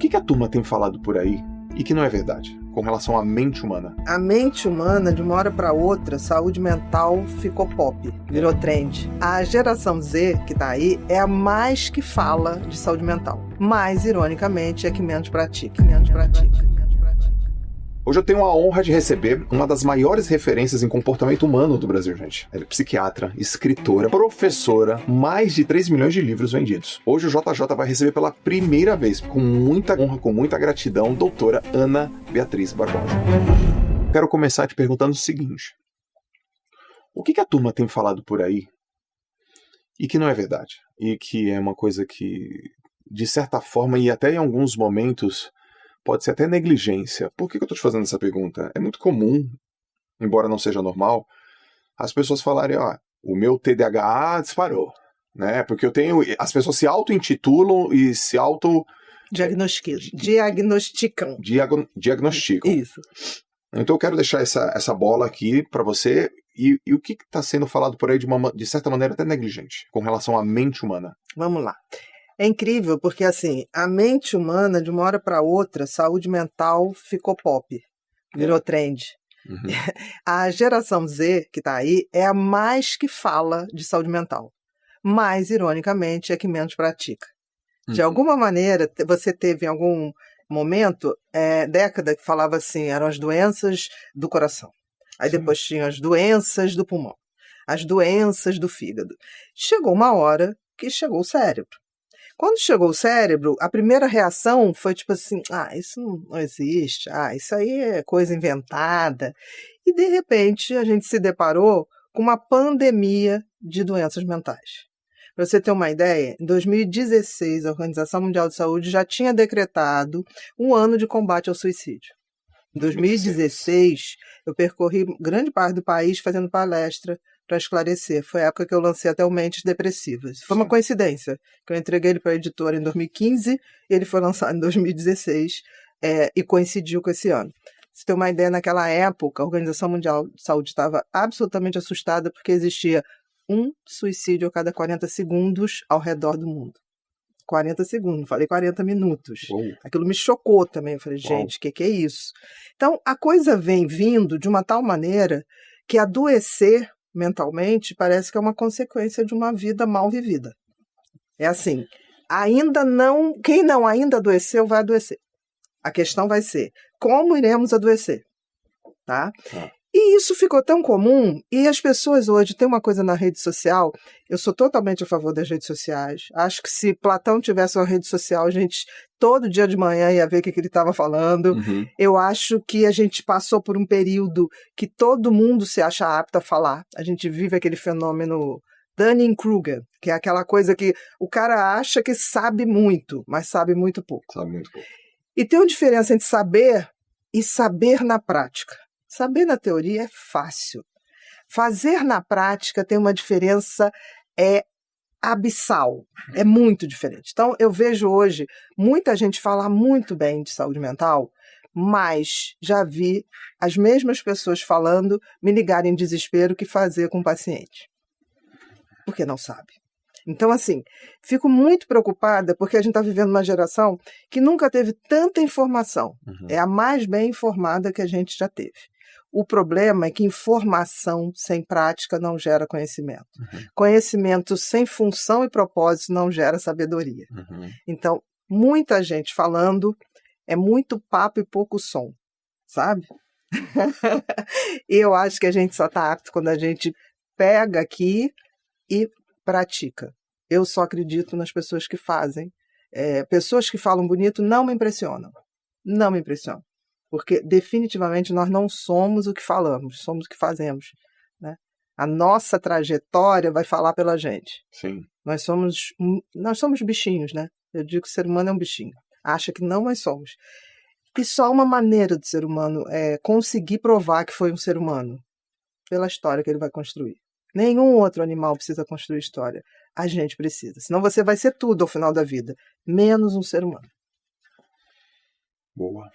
que a turma tem falado por aí e que não é verdade, com relação à mente humana? A mente humana, de uma hora para outra, saúde mental ficou pop, virou trend. A geração Z, que tá aí, é a mais que fala de saúde mental. Mas, ironicamente, é que menos pratica. Hoje eu tenho a honra de receber uma das maiores referências em comportamento humano do Brasil, gente. Ela é psiquiatra, escritora, professora, mais de 3 milhões de livros vendidos. Hoje o JJ vai receber pela primeira vez, com muita honra, com muita gratidão, doutora Ana Beatriz Barbosa. Quero começar te perguntando o seguinte: o que a turma tem falado por aí e que não é verdade? E que é uma coisa que, de certa forma, e até em alguns momentos, pode ser até negligência. Por que eu estou te fazendo essa pergunta? É muito comum, embora não seja normal, as pessoas falarem, o meu TDAH disparou, né? Porque eu tenho... As pessoas se auto-intitulam e se auto... Diagnosticam. Diagnosticam. Isso. Então eu quero deixar essa bola aqui para você. E o que está sendo falado por aí de certa maneira até negligente, com relação à mente humana? Vamos lá. É incrível porque, assim, a mente humana, de uma hora para outra, saúde mental ficou pop, virou trend. Uhum. A geração Z, que está aí, é a mais que fala de saúde mental. Mas, ironicamente, é que menos pratica. De alguma maneira, você teve em algum momento, década, que falava assim, eram as doenças do coração. Aí depois tinha as doenças do pulmão, as doenças do fígado. Chegou uma hora que chegou o cérebro. Quando chegou o cérebro, a primeira reação foi tipo assim, isso não existe, isso aí é coisa inventada. E, de repente, a gente se deparou com uma pandemia de doenças mentais. Para você ter uma ideia, em 2016, a Organização Mundial de Saúde já tinha decretado um ano de combate ao suicídio. Em 2016, eu percorri grande parte do país fazendo palestra para esclarecer. Foi a época que eu lancei até o Mentes Depressivas. Foi uma coincidência, que eu entreguei ele para a editora em 2015 e ele foi lançado em 2016 e coincidiu com esse ano. Você tem uma ideia, naquela época, a Organização Mundial de Saúde estava absolutamente assustada porque existia um suicídio a cada 40 segundos ao redor do mundo. 40 segundos, falei 40 minutos. Uou. Aquilo me chocou também. Eu falei, gente, o que é isso? Então, a coisa vem vindo de uma tal maneira que adoecer mentalmente parece que é uma consequência de uma vida mal vivida. É assim, quem não ainda adoeceu vai adoecer. A questão vai ser, como iremos adoecer? Tá? E isso ficou tão comum, e as pessoas hoje têm uma coisa na rede social, eu sou totalmente a favor das redes sociais, acho que se Platão tivesse uma rede social, a gente todo dia de manhã ia ver o que ele estava falando. Uhum. Eu acho que a gente passou por um período que todo mundo se acha apto a falar, a gente vive aquele fenômeno Dunning-Kruger, que é aquela coisa que o cara acha que sabe muito, mas sabe muito pouco. Sabe muito pouco. E tem uma diferença entre saber e saber na prática. Saber na teoria é fácil. Fazer na prática tem uma diferença abissal. É muito diferente. Então, eu vejo hoje muita gente falar muito bem de saúde mental, mas já vi as mesmas pessoas falando me ligarem em desespero que fazer com o paciente. Porque não sabe. Então, assim, fico muito preocupada porque a gente está vivendo uma geração que nunca teve tanta informação. Uhum. É a mais bem informada que a gente já teve. O problema é que informação sem prática não gera conhecimento. Uhum. Conhecimento sem função e propósito não gera sabedoria. Uhum. Então, muita gente falando, é muito papo e pouco som, sabe? E eu acho que a gente só está apto quando a gente pega aqui e pratica. Eu só acredito nas pessoas que fazem. Pessoas que falam bonito não me impressionam. Não me impressionam. Porque definitivamente nós não somos o que falamos, somos o que fazemos. Né? A nossa trajetória vai falar pela gente. Sim. Nós somos bichinhos, né? Eu digo que o ser humano é um bichinho. Acha que não, mas somos. E só uma maneira do ser humano conseguir provar que foi um ser humano. Pela história que ele vai construir. Nenhum outro animal precisa construir história. A gente precisa. Senão você vai ser tudo ao final da vida. Menos um ser humano. Boa.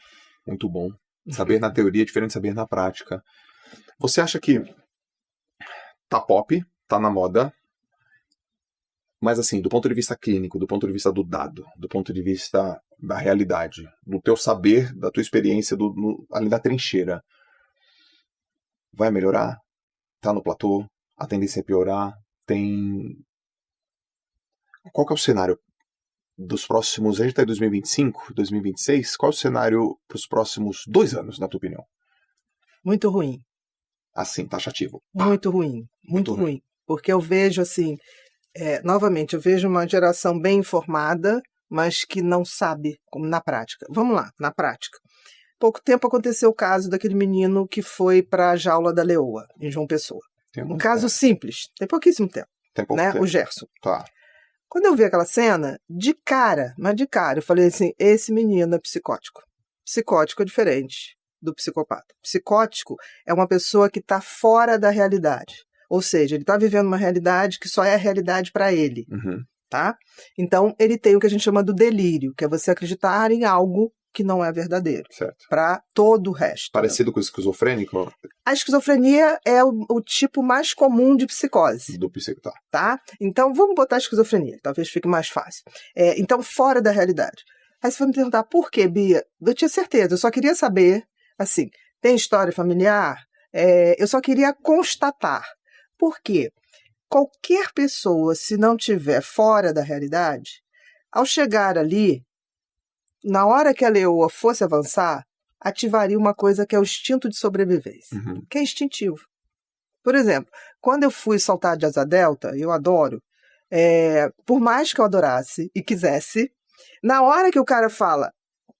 Muito bom. Saber na teoria é diferente de saber na prática. Você acha que tá pop, tá na moda, mas assim, do ponto de vista clínico, do ponto de vista do dado, do ponto de vista da realidade, do teu saber, da tua experiência ali da trincheira, vai melhorar? Tá no platô? A tendência é piorar? Qual que é o cenário dos próximos... A gente tá em 2025, 2026. Qual é o cenário para os próximos 2 anos, na tua opinião? Muito ruim. Assim, taxativo. Muito ruim. Muito ruim. Porque eu vejo assim... novamente, eu vejo uma geração bem informada, mas que não sabe como na prática. Vamos lá, na prática. Pouco tempo aconteceu o caso daquele menino que foi para a jaula da leoa, em João Pessoa. Um caso simples, tem pouquíssimo tempo. Tem pouco tempo. O Gerson. Tá. Quando eu vi aquela cena, de cara, eu falei assim, esse menino é psicótico. Psicótico é diferente do psicopata. Psicótico é uma pessoa que está fora da realidade. Ou seja, ele está vivendo uma realidade que só é a realidade para ele. Uhum. Tá? Então, ele tem o que a gente chama do delírio, que é você acreditar em algo que não é verdadeiro. Certo. Para todo o resto. Parecido com o esquizofrênico? A esquizofrenia é o tipo mais comum de psicose. Do psicopata. Tá? Então, vamos botar a esquizofrenia, talvez fique mais fácil. Então, fora da realidade. Aí você vai me perguntar, por quê, Bia? Eu tinha certeza, eu só queria saber, assim, tem história familiar? Eu só queria constatar. Por quê? Qualquer pessoa, se não estiver fora da realidade, ao chegar ali, na hora que a leoa fosse avançar, ativaria uma coisa que é o instinto de sobrevivência, que é instintivo. Por exemplo, quando eu fui saltar de asa delta, eu adoro, por mais que eu adorasse e quisesse, na hora que o cara fala,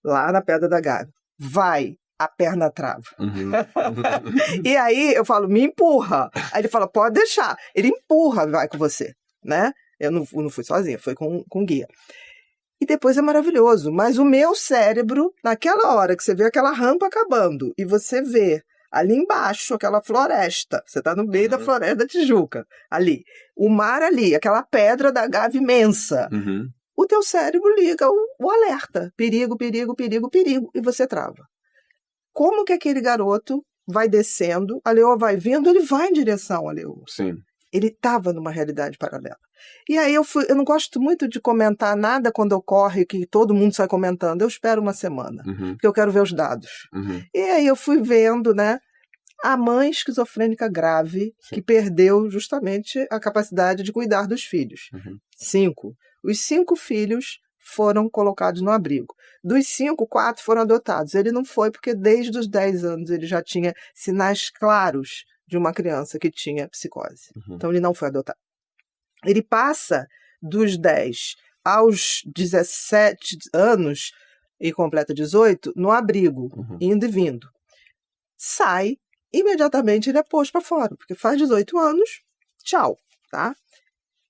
lá na Pedra da Gávea, vai, a perna trava. E aí eu falo, me empurra. Aí ele fala, pode deixar. Ele empurra, vai com você, né? Eu não fui sozinha, foi com guia. E depois é maravilhoso. Mas o meu cérebro, naquela hora que você vê aquela rampa acabando e você vê ali embaixo aquela floresta, você está no meio da floresta da Tijuca, ali, o mar ali, aquela pedra da Gávea imensa, o teu cérebro liga o alerta, perigo, perigo, perigo, perigo, e você trava. Como que aquele garoto vai descendo, a leoa vai vindo, ele vai em direção à leoa. Sim. Ele estava numa realidade paralela. E aí eu não gosto muito de comentar nada quando ocorre, que todo mundo sai comentando. Eu espero uma semana, porque eu quero ver os dados. E aí eu fui vendo, né, a mãe esquizofrênica grave, que perdeu justamente a capacidade de cuidar dos filhos. 5. Os 5 filhos foram colocados no abrigo. Dos 5, 4 foram adotados. Ele não foi porque desde os 10 anos ele já tinha sinais claros de uma criança que tinha psicose. Então ele não foi adotado. Ele passa dos 10 aos 17 anos e completa 18 no abrigo, indo e vindo. Sai, imediatamente ele é posto para fora, porque faz 18 anos, tchau, tá?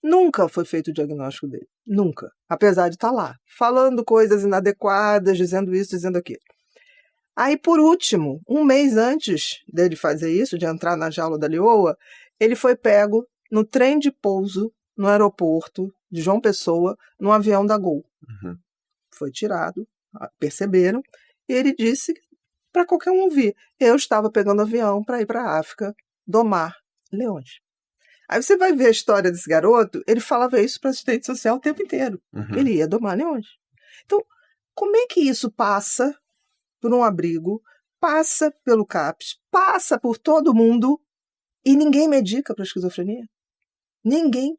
Nunca foi feito o diagnóstico dele. Nunca. Apesar de estar lá, falando coisas inadequadas, dizendo isso, dizendo aquilo. Aí, por último, um mês antes dele fazer isso, de entrar na jaula da leoa, ele foi pego no trem de pouso, no aeroporto de João Pessoa, num avião da Gol. Foi tirado, perceberam, e ele disse para qualquer um ouvir, eu estava pegando avião para ir para a África domar leões. Aí você vai ver a história desse garoto, ele falava isso para assistente social o tempo inteiro. Ele ia domar leões. Então, como é que isso passa por um abrigo, passa pelo CAPS, passa por todo mundo e ninguém medica para esquizofrenia? Ninguém.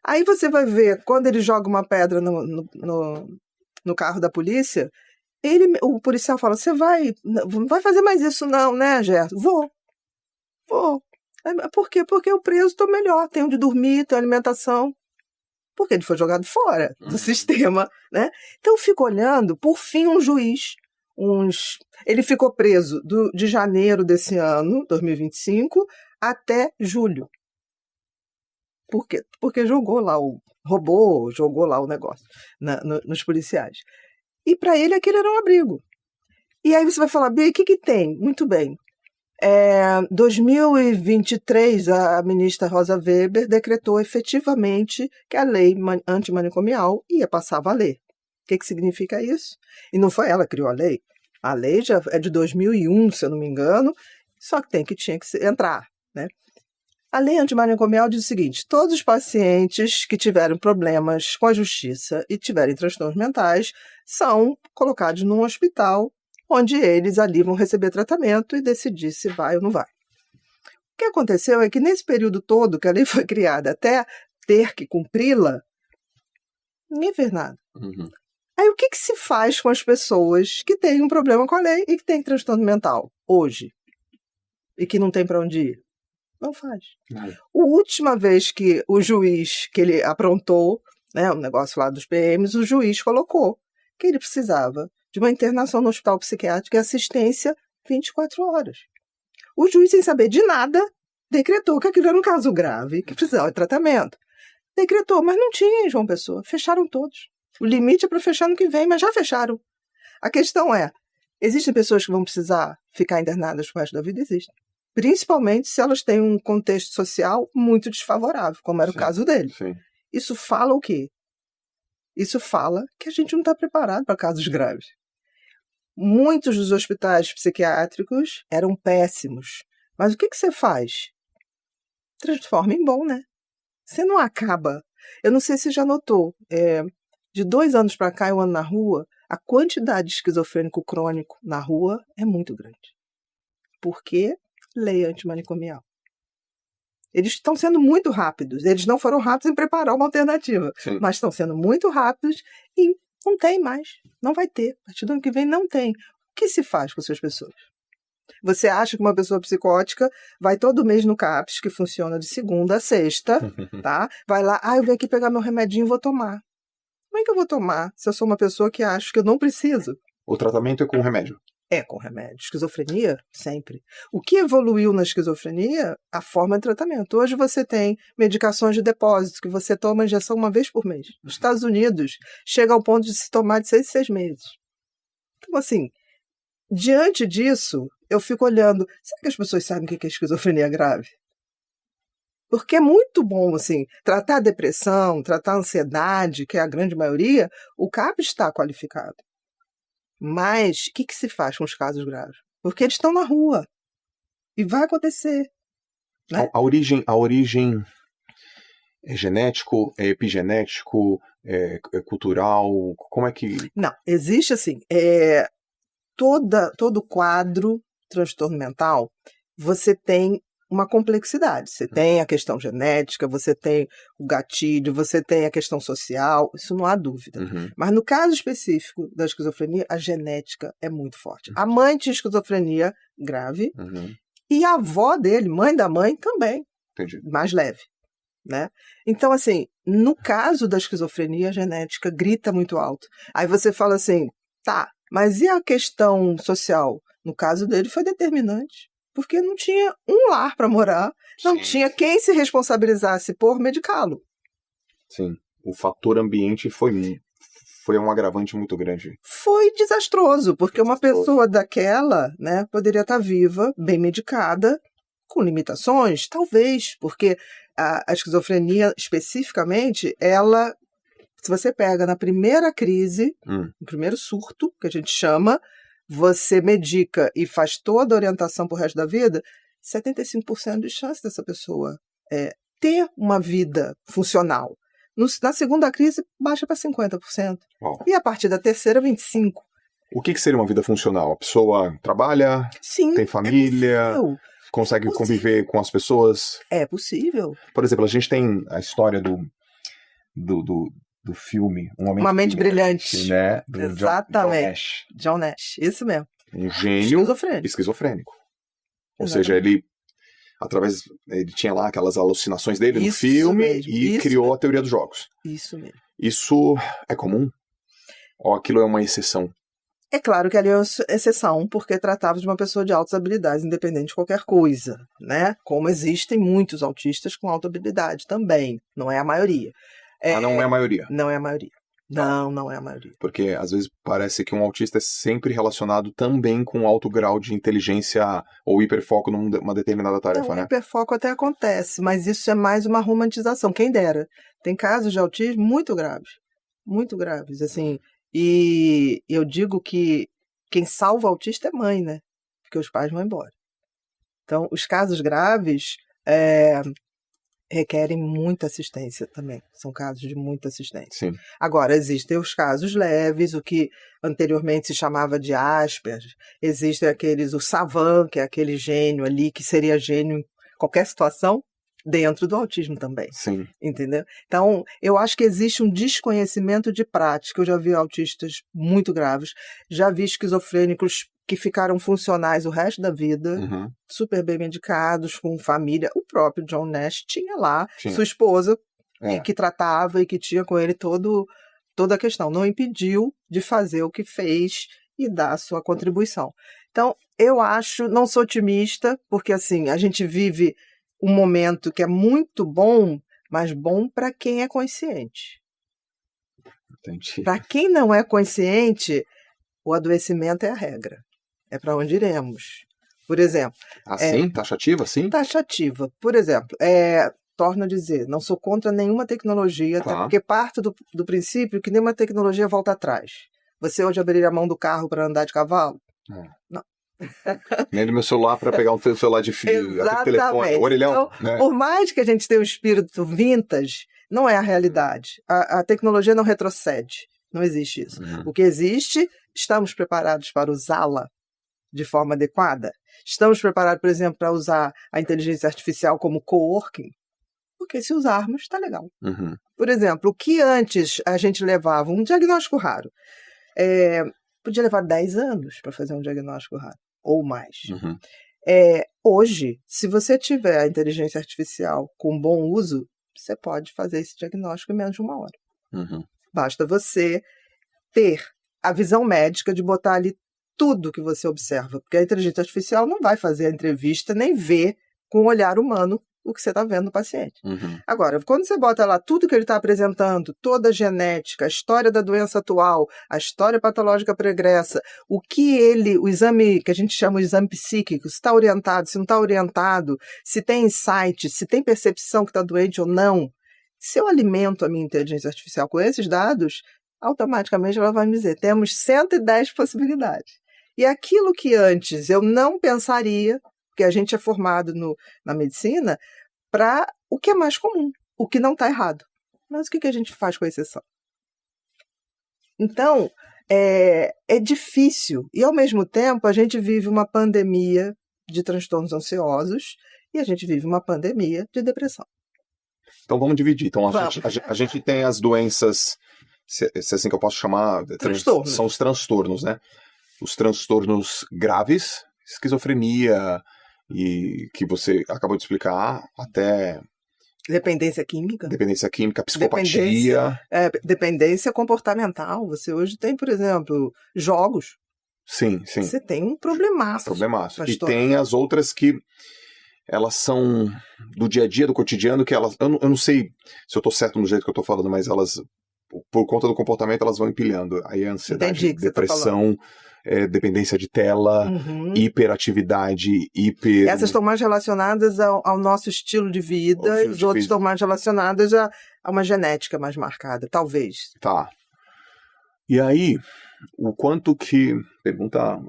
Aí você vai ver, quando ele joga uma pedra no carro da polícia, o policial fala, você não vai fazer mais isso não, né, Gerson? Vou. Por quê? Porque o preso está melhor, tem onde dormir, tem alimentação. Porque ele foi jogado fora do sistema, né? Então eu fico olhando, por fim um juiz, ele ficou preso de janeiro desse ano, 2025, até julho. Por quê? Porque jogou lá jogou lá o negócio nos policiais. E para ele aquele era um abrigo. E aí você vai falar, Bia, o que tem? Muito bem. 2023, a ministra Rosa Weber decretou efetivamente que a lei antimanicomial ia passar a valer. O que significa isso? E não foi ela que criou a lei. A lei já é de 2001, se eu não me engano, só que tinha que entrar, né? A lei antimanicomial diz o seguinte: todos os pacientes que tiveram problemas com a justiça e tiverem transtornos mentais são colocados num hospital onde eles ali vão receber tratamento e decidir se vai ou não vai. O que aconteceu é que nesse período todo que a lei foi criada até ter que cumpri-la, ninguém fez nada. Aí o que se faz com as pessoas que têm um problema com a lei e que têm transtorno mental hoje? E que não tem para onde ir? Não faz. A última vez que o juiz, que ele aprontou, né, o negócio lá dos PMs, o juiz colocou que ele precisava de uma internação no hospital psiquiátrico e assistência 24 horas. O juiz, sem saber de nada, decretou que aquilo era um caso grave, que precisava de tratamento. Decretou, mas não tinha em João Pessoa. Fecharam todos. O limite é para fechar no que vem, mas já fecharam. A questão é, existem pessoas que vão precisar ficar internadas pro resto da vida? Existem. Principalmente se elas têm um contexto social muito desfavorável, como era o caso dele. Sim. Isso fala o quê? Isso fala que a gente não está preparado para casos graves. Muitos dos hospitais psiquiátricos eram péssimos. Mas o que você faz? Transforma em bom, né? Você não acaba. Eu não sei se você já notou, de 2 anos para cá, eu ando na rua, a quantidade de esquizofrênico crônico na rua é muito grande. Por quê? Lei antimanicomial. Eles estão sendo muito rápidos. Eles não foram rápidos em preparar uma alternativa, mas estão sendo muito rápidos e não tem mais. Não vai ter. A partir do ano que vem não tem. O que se faz com essas pessoas? Você acha que uma pessoa psicótica vai todo mês no CAPS, que funciona de segunda a sexta, tá? Vai lá, eu vim aqui pegar meu remedinho e vou tomar. Como é que eu vou tomar se eu sou uma pessoa que acha que eu não preciso? O tratamento é com remédio? É com remédio. Esquizofrenia, sempre. O que evoluiu na esquizofrenia? A forma de tratamento. Hoje você tem medicações de depósito que você toma injeção uma vez por mês. Nos Estados Unidos, chega ao ponto de se tomar de 6 em 6 meses. Então, assim, diante disso, eu fico olhando, será que as pessoas sabem o que é esquizofrenia grave? Porque é muito bom, assim, tratar a depressão, tratar a ansiedade, que é a grande maioria, o CAPS está qualificado. Mas o que se faz com os casos graves? Porque eles estão na rua. E vai acontecer. Né? A origem é genético, é epigenético, é cultural? Como é que... Não, existe assim, todo quadro transtorno mental, você tem uma complexidade. Você tem a questão genética, você tem o gatilho, você tem a questão social, isso não há dúvida. Mas no caso específico da esquizofrenia, a genética é muito forte. A mãe tinha esquizofrenia grave e a avó dele, mãe da mãe, também. Entendi. Mais leve. Né? Então, assim, no caso da esquizofrenia, a genética grita muito alto. Aí você fala assim, tá, mas e a questão social? No caso dele foi determinante. Porque não tinha um lar para morar, não tinha quem se responsabilizasse por medicá-lo. Sim, o fator ambiente foi um agravante muito grande. Foi desastroso, porque uma pessoa daquela, né, poderia estar viva, bem medicada, com limitações, talvez, porque a esquizofrenia, especificamente, ela, se você pega na primeira crise, no primeiro surto, que a gente chama, você medica e faz toda a orientação para o resto da vida, 75% de chance dessa pessoa ter uma vida funcional. Na segunda crise, baixa para 50%. Uau. E a partir da terceira, 25%. O que seria uma vida funcional? A pessoa trabalha, tem família, consegue conviver com as pessoas? É possível. Por exemplo, a gente tem a história do filme Uma Mente Brilhante, né? Do Exatamente. John Nash, isso mesmo. Um gênio esquizofrênico. Ou seja, ele tinha lá aquelas alucinações dele no filme e criou a teoria dos jogos. Isso mesmo. Isso é comum? Ou aquilo é uma exceção? É claro que ali é uma exceção, porque tratava de uma pessoa de altas habilidades, independente de qualquer coisa, né? Como existem muitos autistas com alta habilidade também, não é a maioria. Não é a maioria? Não é a maioria. Não é a maioria. Porque às vezes parece que um autista é sempre relacionado também com alto grau de inteligência ou hiperfoco numa determinada tarefa, né? O hiperfoco até acontece, mas isso é mais uma romantização, quem dera. Tem casos de autismo muito graves, assim. E eu digo que quem salva o autista é mãe, né? Porque os pais vão embora. Então, os casos graves, requerem muita assistência também. São casos de muita assistência. Sim. Agora, existem os casos leves, o que anteriormente se chamava de Asperger. Existem o savant, que é aquele gênio ali, que seria gênio em qualquer situação, dentro do autismo também. Sim. Entendeu? Então, eu acho que existe um desconhecimento de prática. Eu já vi autistas muito graves, já vi esquizofrênicos que ficaram funcionais o resto da vida, super bem medicados, com família. O próprio John Nash tinha lá sua esposa, que tratava e que tinha com ele toda a questão. Não impediu de fazer o que fez e dar a sua contribuição. Então, eu acho, não sou otimista, porque assim, a gente vive um momento que é muito bom, mas bom para quem é consciente. Entendi. Para quem não é consciente, o adoecimento é a regra. É para onde iremos. Por exemplo... Assim? Taxativa, sim? Taxativa. Por exemplo, torno a dizer, não sou contra nenhuma tecnologia, até porque parto do princípio que nenhuma tecnologia volta atrás. Você hoje abriria a mão do carro para andar de cavalo? Não. Nem do meu celular para pegar um celular de fio, telefone, orelhão. Então, por mais que a gente tenha um espírito vintage, não é a realidade. A tecnologia não retrocede. Não existe isso. O que existe, estamos preparados para usá-la de forma adequada? Estamos preparados, por exemplo, para usar a inteligência artificial como coworking? Porque se usarmos, está legal. Por exemplo, o que antes a gente levava, um diagnóstico raro, podia levar 10 anos para fazer um diagnóstico raro, ou mais. Hoje, se você tiver a inteligência artificial com bom uso, você pode fazer esse diagnóstico em menos de 1 hora. Basta você ter a visão médica de botar ali tudo que você observa, porque a inteligência artificial não vai fazer a entrevista nem ver com o olhar humano o que você está vendo no paciente. Agora, quando você bota lá tudo que ele está apresentando, toda a genética, a história da doença atual, a história patológica pregressa, o exame que a gente chama de exame psíquico, se está orientado, se não está orientado, se tem insight, se tem percepção que está doente ou não, se eu alimento a minha inteligência artificial com esses dados, automaticamente ela vai me dizer, temos 110 possibilidades. E aquilo que antes eu não pensaria, porque a gente é formado na medicina, para o que é mais comum, o que não está errado. Mas o que a gente faz com a exceção? Então, é difícil. E, ao mesmo tempo, a gente vive uma pandemia de transtornos ansiosos e a gente vive uma pandemia de depressão. Então, vamos dividir. Então, a gente tem as doenças, se é assim que eu posso chamar, são os transtornos, né? Os transtornos graves, esquizofrenia, e que você acabou de explicar, até... Dependência química, psicopatia... Dependência comportamental. Você hoje tem, por exemplo, jogos. Sim. Você tem um problemaço. E tem as outras que elas são do dia a dia, do cotidiano, que elas... Eu não sei se eu estou certo no jeito que eu estou falando, mas elas, por conta do comportamento, elas vão empilhando. Aí a ansiedade, depressão... dependência de tela, hiperatividade, Essas estão mais relacionadas ao nosso estilo de vida, e os outros estão mais relacionados a uma genética mais marcada, talvez. Tá. E aí, o quanto que... eu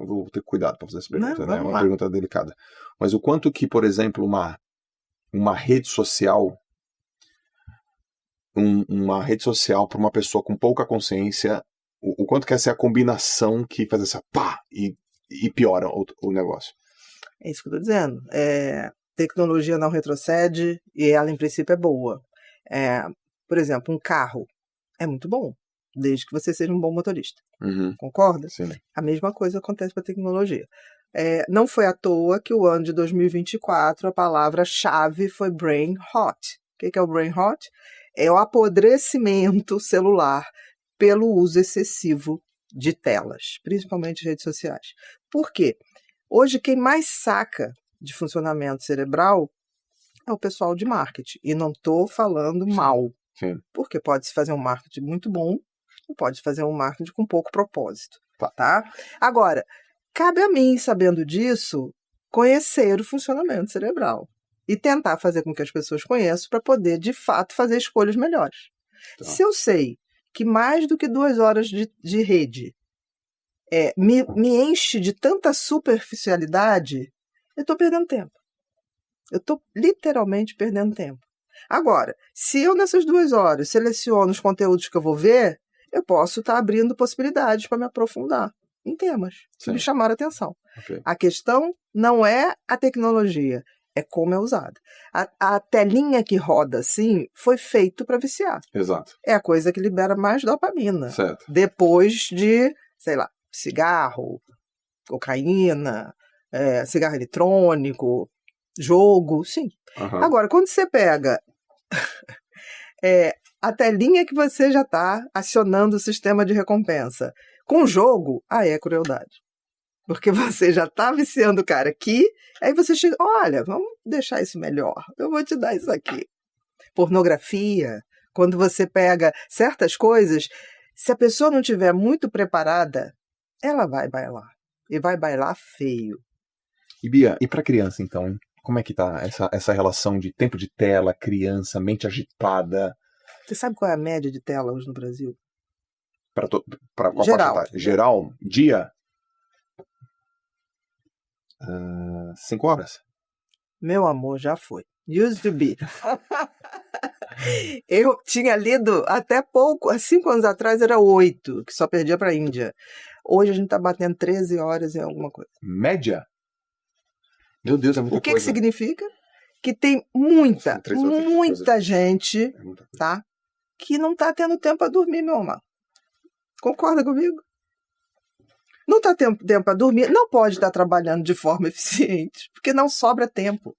vou ter cuidado para fazer essa pergunta, né? É uma pergunta delicada. Mas o quanto que, por exemplo, uma rede social... uma rede social para uma pessoa com pouca consciência... O quanto que essa é a combinação que faz essa pá e piora o negócio? É isso que eu estou dizendo. Tecnologia não retrocede e ela, em princípio, é boa. Por exemplo, um carro é muito bom, desde que você seja um bom motorista. Concorda? Sim. A mesma coisa acontece com a tecnologia. Não foi à toa que o ano de 2024, a palavra-chave foi brain rot. O que é o brain rot? É o apodrecimento celular pelo uso excessivo de telas, principalmente redes sociais. Por quê? Hoje, quem mais saca de funcionamento cerebral é o pessoal de marketing. E não estou falando mal. Sim. Porque pode-se fazer um marketing muito bom ou pode-se fazer um marketing com pouco propósito. Tá? Agora, cabe a mim, sabendo disso, conhecer o funcionamento cerebral e tentar fazer com que as pessoas conheçam para poder, de fato, fazer escolhas melhores. Tá. Se eu sei que mais do que 2 horas de rede me enche de tanta superficialidade, eu estou perdendo tempo. Eu estou literalmente perdendo tempo. Agora, se eu nessas 2 horas seleciono os conteúdos que eu vou ver, eu posso estar abrindo possibilidades para me aprofundar em temas que me chamaram a atenção. Okay. A questão não é a tecnologia, é como é usada. A telinha que roda assim foi feito para viciar. Exato. É a coisa que libera mais dopamina. Certo. Depois de, sei lá, cigarro, cocaína, cigarro eletrônico, jogo, sim. Uhum. Agora, quando você pega a telinha que você já está acionando o sistema de recompensa com o jogo, aí é crueldade. Porque você já está viciando o cara aqui, aí você chega, olha, vamos deixar isso melhor, eu vou te dar isso aqui. Pornografia, quando você pega certas coisas, se a pessoa não estiver muito preparada, ela vai bailar. E vai bailar feio. E Bia, e para criança então, hein? Como é que tá essa relação de tempo de tela, criança, mente agitada? Você sabe qual é a média de tela hoje no Brasil? Para qual Geral. faixa etária? Geral? Dia? 5 horas? Meu amor, já foi. Used to be. Eu tinha lido até pouco, há 5 anos atrás era 8, que só perdia para a Índia. Hoje a gente está batendo 13 horas em alguma coisa. Média? Meu Deus, é muita coisa. O que significa? Que tem muita gente, tá? Que não está tendo tempo para dormir, meu amor. Concorda comigo? Não está tendo tempo para dormir, não pode estar trabalhando de forma eficiente, porque não sobra tempo.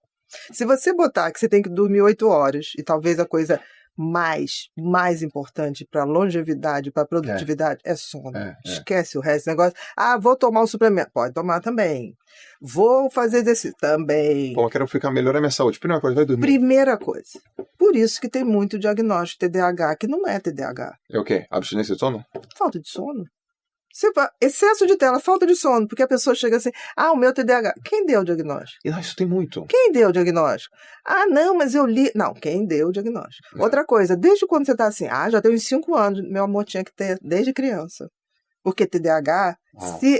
Se você botar que você tem que dormir 8 horas, e talvez a coisa mais importante para longevidade, para produtividade, é sono. Esquece o resto do negócio. Ah, vou tomar um suplemento. Pode tomar também. Vou fazer exercício também. Pô, eu quero ficar melhor a minha saúde. Primeira coisa, vai dormir. Primeira coisa. Por isso que tem muito diagnóstico de TDAH, que não é TDAH. É o quê? Abstinência de sono? Falta de sono. Excesso de tela, falta de sono, porque a pessoa chega assim, o meu TDAH. Quem deu o diagnóstico? Isso tem muito. Quem deu o diagnóstico? Não, mas eu li. Não, quem deu o diagnóstico? Outra coisa, desde quando você está assim, já tem uns 5 anos, meu amor, tinha que ter desde criança. Porque TDAH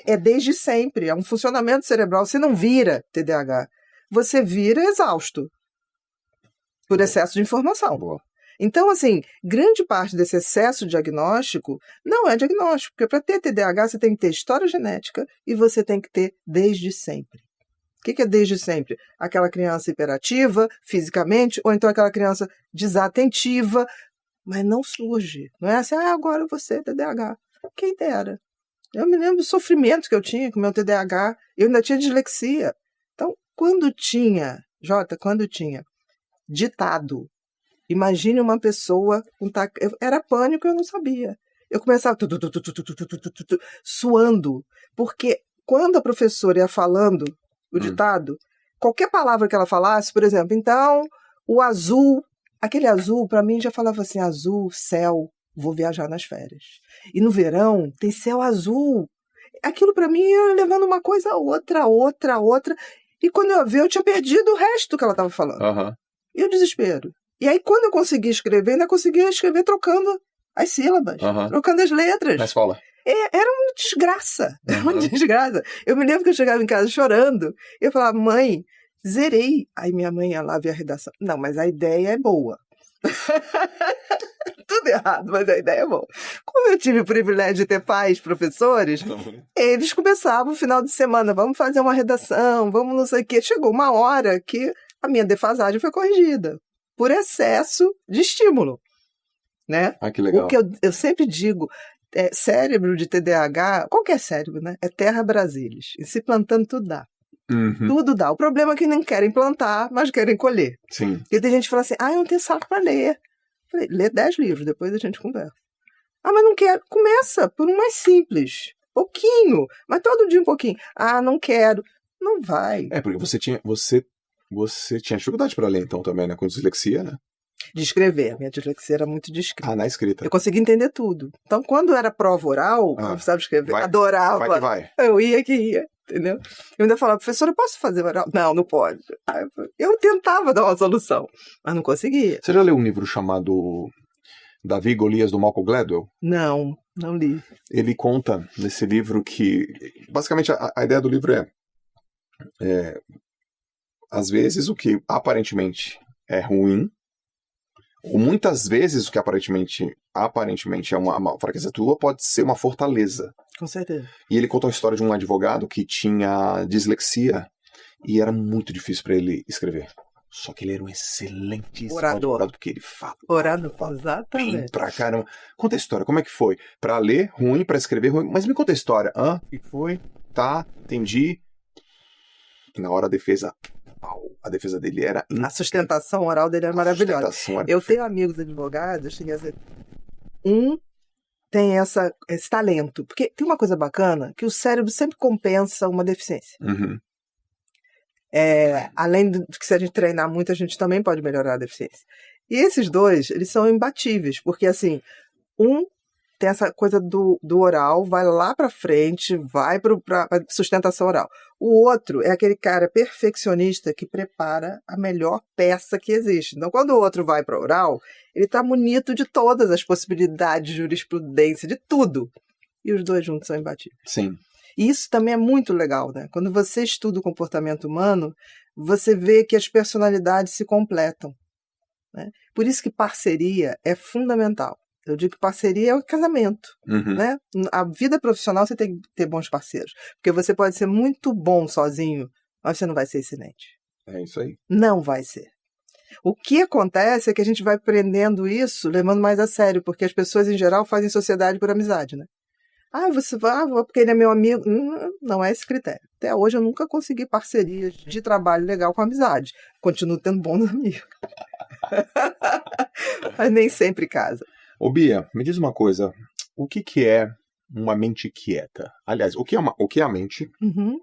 é desde sempre, é um funcionamento cerebral, você não vira TDAH, você vira exausto por excesso de informação. Boa. Então, assim, grande parte desse excesso diagnóstico não é diagnóstico, porque para ter TDAH você tem que ter história genética e você tem que ter desde sempre. O que é desde sempre? Aquela criança hiperativa, fisicamente, ou então aquela criança desatentiva, mas não surge. Não é assim, agora você é TDAH. Quem dera. Eu me lembro do sofrimento que eu tinha com o meu TDAH, eu ainda tinha dislexia. Então, quando tinha ditado, imagine uma pessoa era pânico, eu não sabia. Eu começava suando, porque quando a professora ia falando o ditado, qualquer palavra que ela falasse, por exemplo, então, o azul, aquele azul, para mim já falava assim, azul, céu, vou viajar nas férias. E no verão tem céu azul. Aquilo para mim ia levando uma coisa a outra. E quando eu vi, eu tinha perdido o resto que ela estava falando. Uhum. E o desespero. E aí, quando eu consegui escrever, ainda conseguia escrever trocando as sílabas, trocando as letras. Na escola. Era uma desgraça. Uma desgraça. Eu me lembro que eu chegava em casa chorando. Eu falava, mãe, zerei. Aí minha mãe ia lá ver a redação. Não, mas a ideia é boa. Tudo errado, mas a ideia é boa. Como eu tive o privilégio de ter pais, professores, eles começavam no final de semana, vamos fazer uma redação, vamos não sei o quê. Chegou uma hora que a minha defasagem foi corrigida por excesso de estímulo, né? Que legal. O que eu sempre digo, cérebro de TDAH, qualquer cérebro, né? É terra brasilis. E se plantando tudo dá. Uhum. Tudo dá. O problema é que não querem plantar, mas querem colher. Sim. Porque tem gente que fala assim, eu não tenho saco para ler. Falei, lê 10 livros, depois a gente conversa. Mas não quero. Começa por um mais simples. Pouquinho. Mas todo dia um pouquinho. Não quero. Não vai. Porque você tinha dificuldade para ler então também, né? Com dislexia, né? De escrever. Minha dislexia era muito de escrita. Na escrita. Eu conseguia entender tudo. Então, quando era prova oral, eu precisava escrever, adorava. Vai que vai. Eu ia que ia, entendeu? Eu ainda falava, professora, eu posso fazer oral? Não pode. Eu tentava dar uma solução, mas não conseguia. Você já leu um livro chamado Davi e Golias, do Malcolm Gladwell? Não li. Ele conta nesse livro que, basicamente, a ideia do livro é às vezes o que aparentemente é ruim, ou muitas vezes o que aparentemente é uma fraqueza tua, pode ser uma fortaleza. Com certeza. E ele contou a história de um advogado que tinha dislexia e era muito difícil para ele escrever. Só que ele era um excelente advogado, porque ele fala. Orador, exatamente. Pra caramba. Conta a história, como é que foi? Pra ler, ruim, pra escrever, ruim. Mas me conta a história. O que foi? Tá, entendi. E na hora a defesa dele era... A sustentação oral dele era maravilhosa. Eu tenho amigos advogados, um tem esse talento. Porque tem uma coisa bacana, que o cérebro sempre compensa uma deficiência. Uhum. Além de que se a gente treinar muito, a gente também pode melhorar a deficiência. E esses dois, eles são imbatíveis, porque assim, um tem essa coisa do oral, vai lá pra frente, vai pra sustentação oral. O outro é aquele cara perfeccionista que prepara a melhor peça que existe. Então, quando o outro vai para oral, ele está munido de todas as possibilidades de jurisprudência, de tudo. E os dois juntos são imbatíveis. Sim. E isso também é muito legal, né? Quando você estuda o comportamento humano, você vê que as personalidades se completam, né? Por isso que parceria é fundamental. Eu digo que parceria é o casamento, né? A vida profissional você tem que ter bons parceiros. Porque você pode ser muito bom sozinho, mas você não vai ser excelente. É isso aí. Não vai ser. O que acontece é que a gente vai aprendendo isso, levando mais a sério, porque as pessoas, em geral, fazem sociedade por amizade, né? Você vai, porque ele é meu amigo. Não é esse critério. Até hoje eu nunca consegui parcerias de trabalho legal com amizade. Continuo tendo bons amigos. Mas nem sempre casa. Ô Bia, me diz uma coisa, o que é uma mente quieta? Aliás, o que é a mente? Uhum.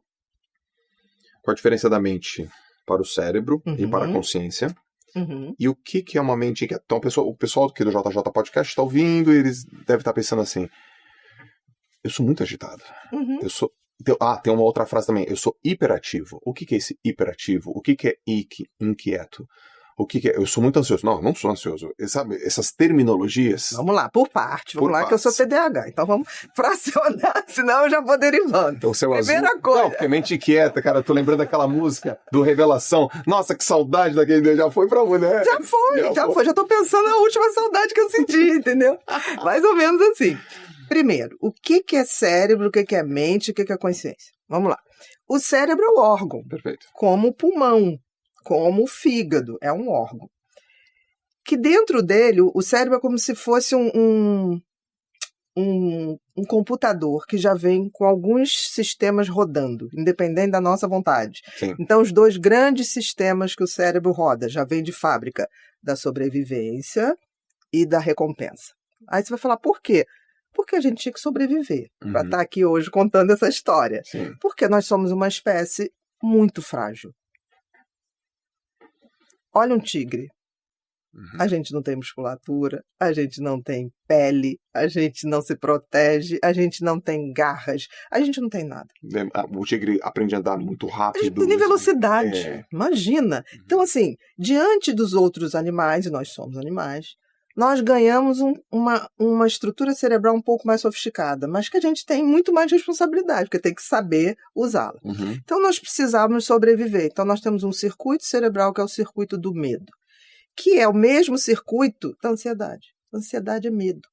Qual a diferença da mente para o cérebro e para a consciência? Uhum. E o que é uma mente inquieta? Então, o pessoal aqui do JJ Podcast está ouvindo e eles devem estar pensando assim, eu sou muito agitado. Uhum. Tem uma outra frase também, eu sou hiperativo. O que é esse hiperativo? O que é inquieto? O que é? Eu sou muito ansioso. Não sou ansioso. Sabe, essas terminologias... Vamos lá, por parte. Vamos lá, que eu sou TDAH. Então vamos fracionar, senão eu já vou derivando. Então, seu Primeira azul... coisa. Não, porque mente quieta, cara. Eu tô lembrando daquela música do Revelação. Nossa, que saudade daquele... Já foi pra mulher. Já foi. Já tô pensando na última saudade que eu senti, entendeu? Mais ou menos assim. Primeiro, o que é cérebro, o que é mente, o que é consciência? Vamos lá. O cérebro é o órgão. Perfeito. Como o pulmão, como o fígado, é um órgão. Que dentro dele, o cérebro é como se fosse um computador que já vem com alguns sistemas rodando, independente da nossa vontade. Sim. Então, os dois grandes sistemas que o cérebro roda já vem de fábrica, da sobrevivência e da recompensa. Aí você vai falar, por quê? Porque a gente tinha que sobreviver para estar aqui hoje contando essa história. Sim. Porque nós somos uma espécie muito frágil. Olha um tigre. A gente não tem musculatura, a gente não tem pele, a gente não se protege, a gente não tem garras, a gente não tem nada. O tigre aprende a andar muito rápido. A gente tem velocidade, imagina. Então, assim, diante dos outros animais, e nós somos animais, nós ganhamos uma estrutura cerebral um pouco mais sofisticada, mas que a gente tem muito mais responsabilidade, porque tem que saber usá-la. Então, nós precisávamos sobreviver. Então, nós temos um circuito cerebral que é o circuito do medo, que é o mesmo circuito da ansiedade. Ansiedade é medo.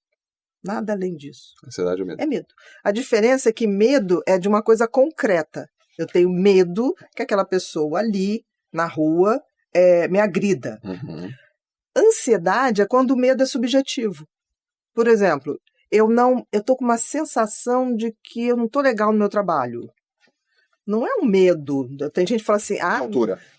Nada além disso. Ansiedade é medo. É medo. A diferença é que medo é de uma coisa concreta. Eu tenho medo que aquela pessoa ali, na rua, me agrida. Ansiedade é quando o medo é subjetivo. Por exemplo, eu tô com uma sensação de que eu não tô legal no meu trabalho. Não é um medo. Tem gente que fala assim,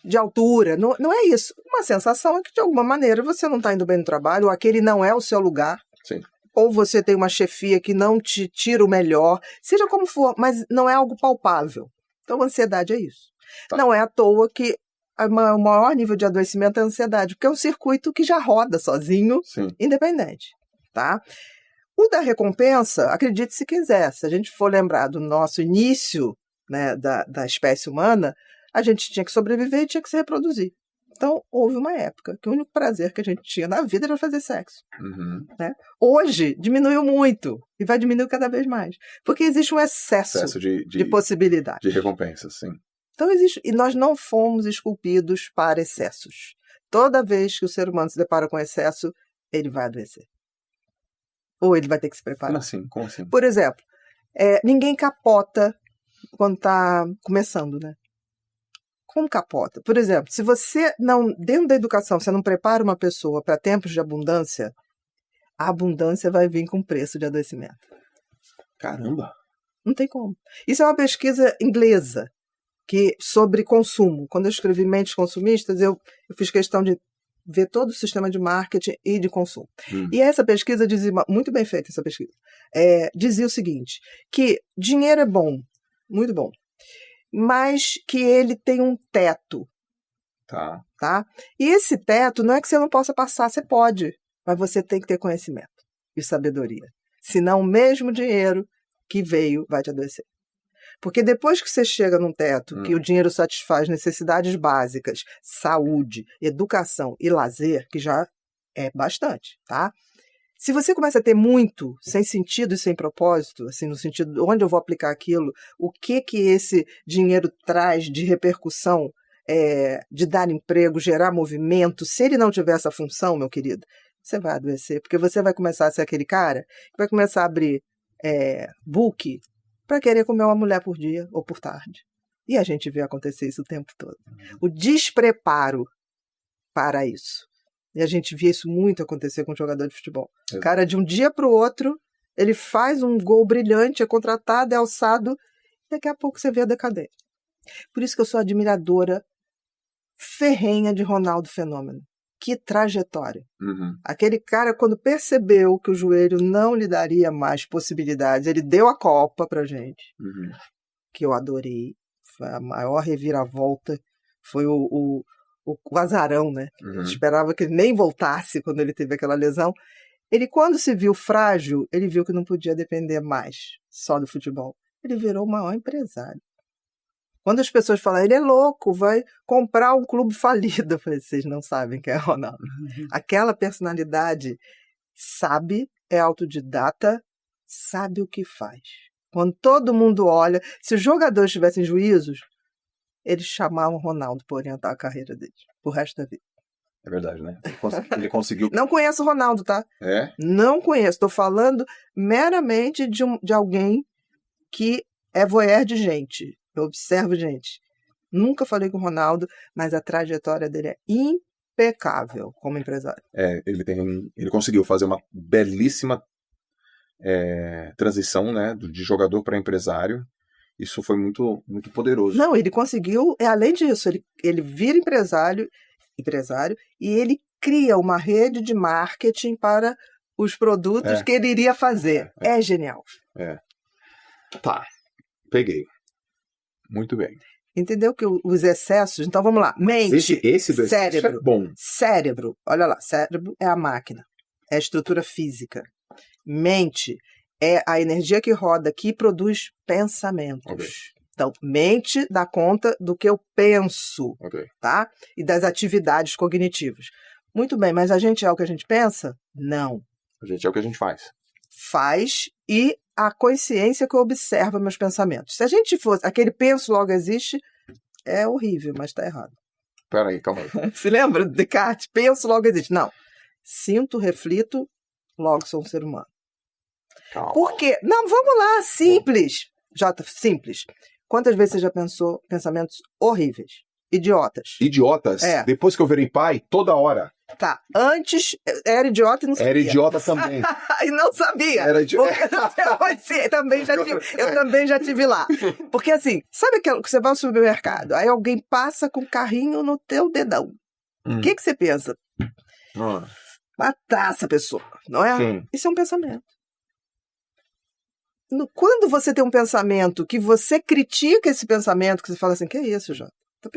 de altura. Não é isso. Uma sensação é que, de alguma maneira, você não está indo bem no trabalho, ou aquele não é o seu lugar. Sim. Ou você tem uma chefia que não te tira o melhor. Seja como for, mas não é algo palpável. Então, a ansiedade é isso. Tá. Não é à toa que o maior nível de adoecimento é a ansiedade, porque é um circuito que já roda sozinho, Sim. Independente. Tá? O da recompensa, acredite se quiser, se a gente for lembrar do nosso início, né, da espécie humana, a gente tinha que sobreviver e tinha que se reproduzir. Então, houve uma época que o único prazer que a gente tinha na vida era fazer sexo. Né? Hoje, diminuiu muito e vai diminuir cada vez mais, porque existe um excesso de possibilidades. De recompensa, sim. Então existe, e nós não fomos esculpidos para excessos. Toda vez que o ser humano se depara com excesso, ele vai adoecer. Ou ele vai ter que se preparar. Como assim? Como assim? Por exemplo, ninguém capota quando está começando, né? Como capota? Por exemplo, se você não, dentro da educação, você não prepara uma pessoa para tempos de abundância, a abundância vai vir com preço de adoecimento. Caramba! Não tem como. Isso é uma pesquisa inglesa sobre consumo. Quando eu escrevi Mentes Consumistas, eu fiz questão de ver todo o sistema de marketing e de consumo. E essa pesquisa dizia, muito bem feita essa pesquisa, dizia o seguinte, que dinheiro é bom, muito bom, mas que ele tem um teto. Tá? E esse teto não é que você não possa passar, você pode, mas você tem que ter conhecimento e sabedoria. Senão o mesmo dinheiro que veio vai te adoecer. Porque depois que você chega num teto, que o dinheiro satisfaz necessidades básicas, saúde, educação e lazer, que já é bastante, tá? Se você começa a ter muito, sem sentido e sem propósito, assim, no sentido de onde eu vou aplicar aquilo, o que esse dinheiro traz de repercussão, de dar emprego, gerar movimento, se ele não tiver essa função, meu querido, você vai adoecer, porque você vai começar a ser aquele cara que vai começar a abrir book para querer comer uma mulher por dia ou por tarde. E a gente vê acontecer isso o tempo todo. O despreparo para isso. E a gente vê isso muito acontecer com jogador de futebol. O cara, de um dia para o outro, ele faz um gol brilhante, é contratado, é alçado, e daqui a pouco você vê a decadência. Por isso que eu sou admiradora ferrenha de Ronaldo Fenômeno. Que trajetória. Aquele cara, quando percebeu que o joelho não lhe daria mais possibilidades, ele deu a Copa pra gente, que eu adorei. Foi a maior reviravolta. Foi o azarão, né? Esperava que ele nem voltasse quando ele teve aquela lesão. Ele, quando se viu frágil, ele viu que não podia depender mais só do futebol. Ele virou o maior empresário. Quando as pessoas falam, ele é louco, vai comprar um clube falido. Eu falei, vocês não sabem quem é Ronaldo. Aquela personalidade sabe, é autodidata, sabe o que faz. Quando todo mundo olha, se os jogadores tivessem juízos, eles chamavam Ronaldo para orientar a carreira dele, pro resto da vida. É verdade, né? Ele conseguiu... Não conheço o Ronaldo, tá? É? Não conheço. Estou falando meramente de alguém que é voyeur de gente. Eu observo gente. Nunca falei com o Ronaldo, mas a trajetória dele é impecável como empresário. Ele conseguiu fazer uma belíssima transição, né, de jogador para empresário. Isso foi muito, muito poderoso. Não, ele conseguiu, além disso, ele vira empresário e ele cria uma rede de marketing para os produtos que ele iria fazer. É genial. Tá, peguei. Muito bem. Entendeu que os excessos... Então vamos lá. Mente, esse do cérebro. é bom. Cérebro, olha lá. Cérebro é a máquina. É a estrutura física. Mente é a energia que roda, que produz pensamentos. Okay. Então, mente dá conta do que eu penso, tá? E das atividades cognitivas. Muito bem, mas a gente é o que a gente pensa? Não. A gente é o que a gente faz. Faz e a consciência que observa meus pensamentos. Se a gente fosse aquele penso logo existe, é horrível, mas está errado. Peraí, calma aí. Se lembra de Descartes? Penso logo existe. Não. Sinto, reflito, logo sou um ser humano. Calma. Por quê? Não, vamos lá, simples. Jota, simples. Quantas vezes você já pensou pensamentos horríveis? Idiotas. Idiotas? Depois que eu virei pai, toda hora. Tá. Antes era idiota e não sabia. Era idiota também. E não sabia. Era idiota. Eu também já tive lá. Porque assim, sabe aquilo que você vai ao supermercado, aí alguém passa com o carrinho no teu dedão. O que você pensa? Matar essa pessoa, não é? Sim. Isso é um pensamento. Quando você tem um pensamento que você critica esse pensamento, que você fala assim, que é isso, Jota? Tá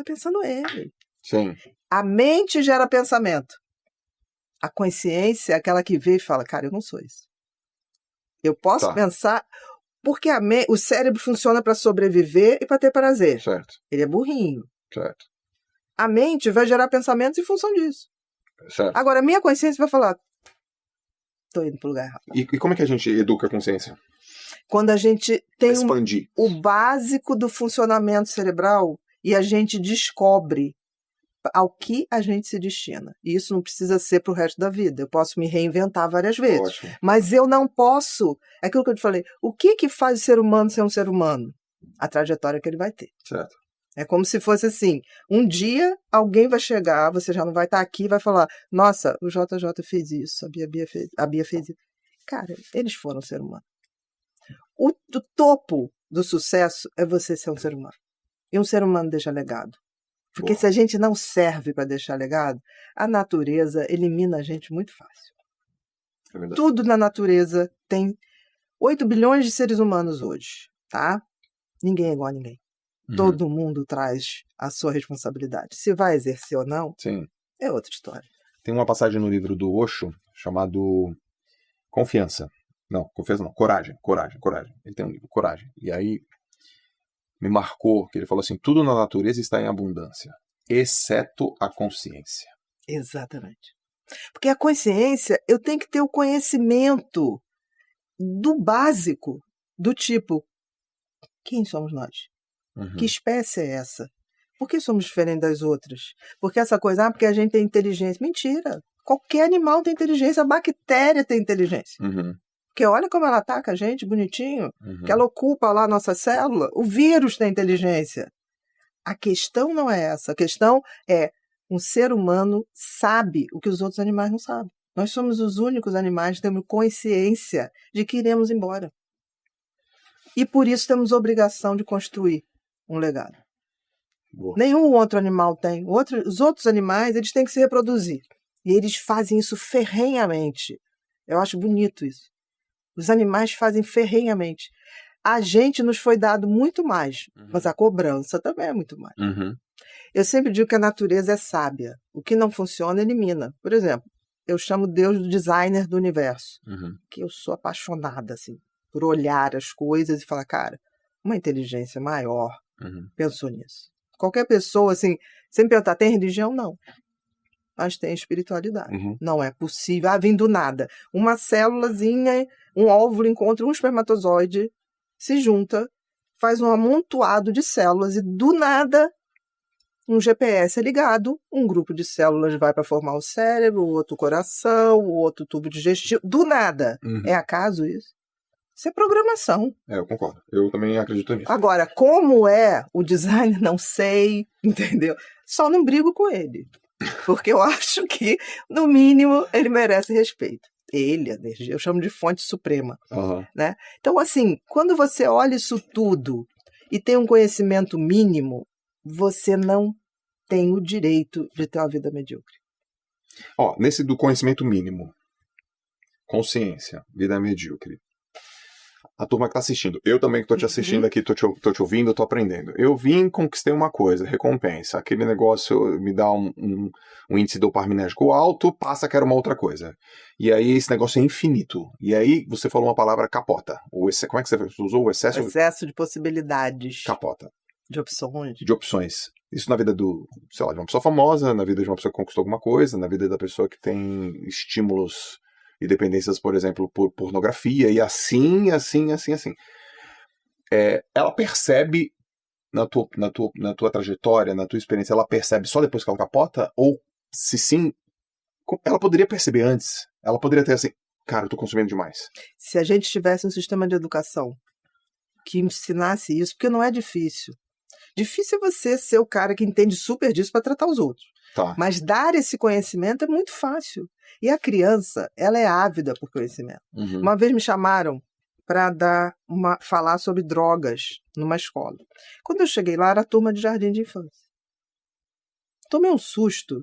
pensando ele. Sim. A mente gera pensamento. A consciência é aquela que vê e fala, cara, eu não sou isso. Eu posso pensar, porque o cérebro funciona para sobreviver e para ter prazer. Certo. Ele é burrinho. Certo. A mente vai gerar pensamentos em função disso. Certo. Agora, a minha consciência vai falar, tô indo pro lugar errado. E como é que a gente educa a consciência? Quando a gente tem Expandir. o básico do funcionamento cerebral e a gente descobre ao que a gente se destina. E isso não precisa ser para o resto da vida. Eu posso me reinventar várias vezes. Ótimo. Mas eu não posso... É aquilo que eu te falei. O que faz o ser humano ser um ser humano? A trajetória que ele vai ter. Certo. É como se fosse assim, um dia alguém vai chegar, você já não vai estar aqui e vai falar, nossa, o JJ fez isso, a Bia fez isso. Cara, eles foram ser humano. O topo do sucesso é você ser um ser humano. E um ser humano deixa legado. Porque se a gente não serve para deixar legado, a natureza elimina a gente muito fácil. É verdade. Tudo na natureza tem 8 bilhões de seres humanos hoje, tá? Ninguém é igual a ninguém. Todo mundo traz a sua responsabilidade. Se vai exercer ou não, Sim. é outra história. Tem uma passagem no livro do Osho chamado Confiança. Não, confiança não. Coragem. Ele tem um livro, Coragem. E aí me marcou que ele falou assim, tudo na natureza está em abundância, exceto a consciência. Exatamente. Porque a consciência, eu tenho que ter o conhecimento do básico, do tipo, quem somos nós? Que espécie é essa? Por que somos diferentes das outras? Porque essa coisa, porque a gente tem inteligência. Mentira! Qualquer animal tem inteligência, a bactéria tem inteligência. Porque olha como ela ataca a gente, bonitinho, que ela ocupa lá a nossa célula. O vírus tem inteligência. A questão não é essa. A questão é, um ser humano sabe o que os outros animais não sabem. Nós somos os únicos animais que temos consciência de que iremos embora. E por isso temos obrigação de construir um legado. Boa. Nenhum outro animal tem. Os outros animais, eles têm que se reproduzir. E eles fazem isso ferrenhamente. Eu acho bonito isso. Os animais fazem ferrenhamente. A gente nos foi dado muito mais, mas a cobrança também é muito mais. Eu sempre digo que a natureza é sábia. O que não funciona, elimina. Por exemplo, eu chamo Deus do designer do universo. Que eu sou apaixonada, assim, por olhar as coisas e falar, cara, uma inteligência maior pensou nisso. Qualquer pessoa, assim, sem perguntar, tem religião? Não. Mas tem espiritualidade. Não é possível. Vem do nada. Uma célulazinha, um óvulo encontra um espermatozoide, se junta, faz um amontoado de células e do nada um GPS é ligado, um grupo de células vai para formar o cérebro, o outro o coração, o outro tubo digestivo. Do nada. É acaso isso? Isso é programação. Eu concordo. Eu também acredito nisso. Agora, como é o design, não sei, entendeu? Só não brigo com ele. Porque eu acho que, no mínimo, ele merece respeito. Ele, eu chamo de fonte suprema. Né? Então, assim, quando você olha isso tudo e tem um conhecimento mínimo, você não tem o direito de ter uma vida medíocre. Nesse do conhecimento mínimo, consciência, vida medíocre, a turma que está assistindo, eu também que estou te assistindo aqui, estou te ouvindo, estou aprendendo. Eu vim, conquistei uma coisa, recompensa. Aquele negócio me dá um índice dopaminérgico alto, passa, quero uma outra coisa. E aí esse negócio é infinito. E aí você falou uma palavra, capota. Como é que você usou? O excesso? Excesso de possibilidades. Capota. De opções. De opções. Isso na vida de uma pessoa famosa, na vida de uma pessoa que conquistou alguma coisa, na vida da pessoa que tem estímulos e dependências, por exemplo, por pornografia, e assim. Ela percebe na tua trajetória, na tua experiência, ela percebe só depois que ela capota? Ou, se sim, ela poderia perceber antes? Ela poderia ter assim, cara, eu tô consumindo demais. Se a gente tivesse um sistema de educação que ensinasse isso, porque não é difícil. Difícil é você ser o cara que entende super disso para tratar os outros. Tá. Mas dar esse conhecimento é muito fácil. E a criança, ela é ávida por conhecimento. Uma vez me chamaram para falar sobre drogas numa escola. Quando eu cheguei lá, era a turma de jardim de infância. Tomei um susto.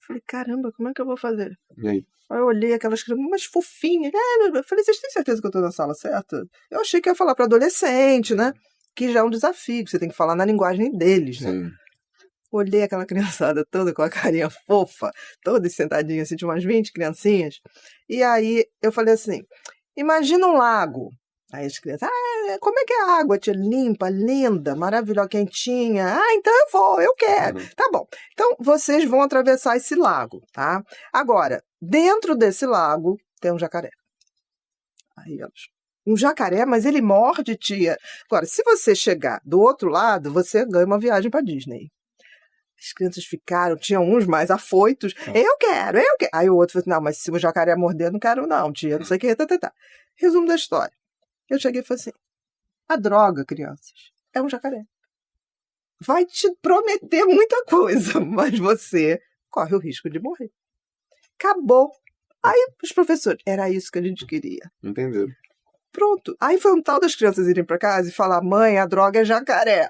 Falei, caramba, como é que eu vou fazer? E aí? Aí eu olhei aquelas crianças, umas fofinhas. Eu falei, vocês têm certeza que eu estou na sala certa? Eu achei que ia falar para adolescente, né? Que já é um desafio, que você tem que falar na linguagem deles, né? Sim. Olhei aquela criançada toda com a carinha fofa, todas sentadinhas, assim, tinha umas 20 criancinhas. E aí eu falei assim, imagina um lago. Aí as crianças, como é que é a água, tia? Limpa, linda, maravilhosa, quentinha. Então eu vou, eu quero. Tá bom. Então vocês vão atravessar esse lago, tá? Agora, dentro desse lago tem um jacaré. Aí elas Um jacaré, mas ele morde, tia. Agora, se você chegar do outro lado, você ganha uma viagem para Disney. As crianças ficaram, tinham uns mais afoitos. Eu quero. Aí o outro falou assim, não, mas se o jacaré morder, não quero não, tia. Não sei o que, tá. Resumo da história. Eu cheguei e falei assim, a droga, crianças, é um jacaré. Vai te prometer muita coisa, mas você corre o risco de morrer. Acabou. Aí os professores, era isso que a gente queria. Entenderam. Pronto. Aí foi um tal das crianças irem para casa e falar, mãe, a droga é jacaré.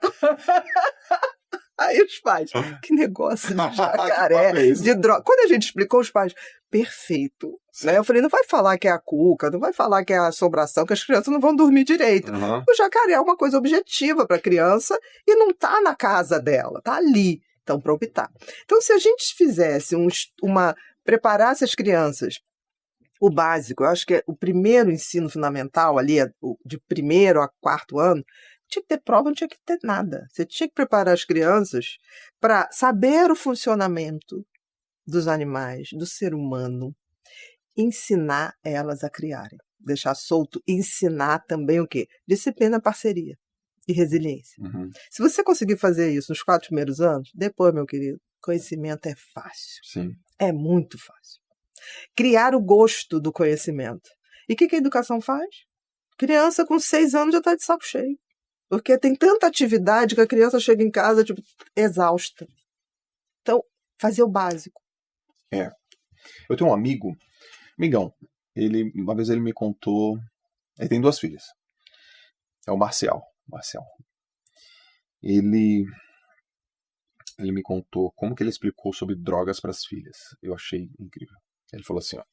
Aí os pais, que negócio de jacaré, de droga. Quando a gente explicou, os pais, perfeito. Né? Eu falei, não vai falar que é a cuca, não vai falar que é a assombração, que as crianças não vão dormir direito. Uhum. O jacaré é uma coisa objetiva para a criança e não está na casa dela, está ali. Então, para optar. Então, se a gente fizesse preparasse as crianças, o básico, eu acho que o primeiro ensino fundamental ali, de 1º a 4º ano, tinha que ter prova, não tinha que ter nada. Você tinha que preparar as crianças para saber o funcionamento dos animais, do ser humano, ensinar elas a criarem, deixar solto, ensinar também o quê? Disciplina, parceria e resiliência. Uhum. Se você conseguir fazer isso nos 4 primeiros anos, depois, meu querido, conhecimento é fácil. Sim. É muito fácil. Criar o gosto do conhecimento. E o que a educação faz? Criança com 6 anos já está de saco cheio. Porque tem tanta atividade que a criança chega em casa, tipo, exausta. Então, fazer o básico. Eu tenho um amigão, uma vez ele me contou, ele tem 2 filhas. É o Marcial. Ele me contou como que ele explicou sobre drogas para as filhas. Eu achei incrível. Ele falou assim, ó,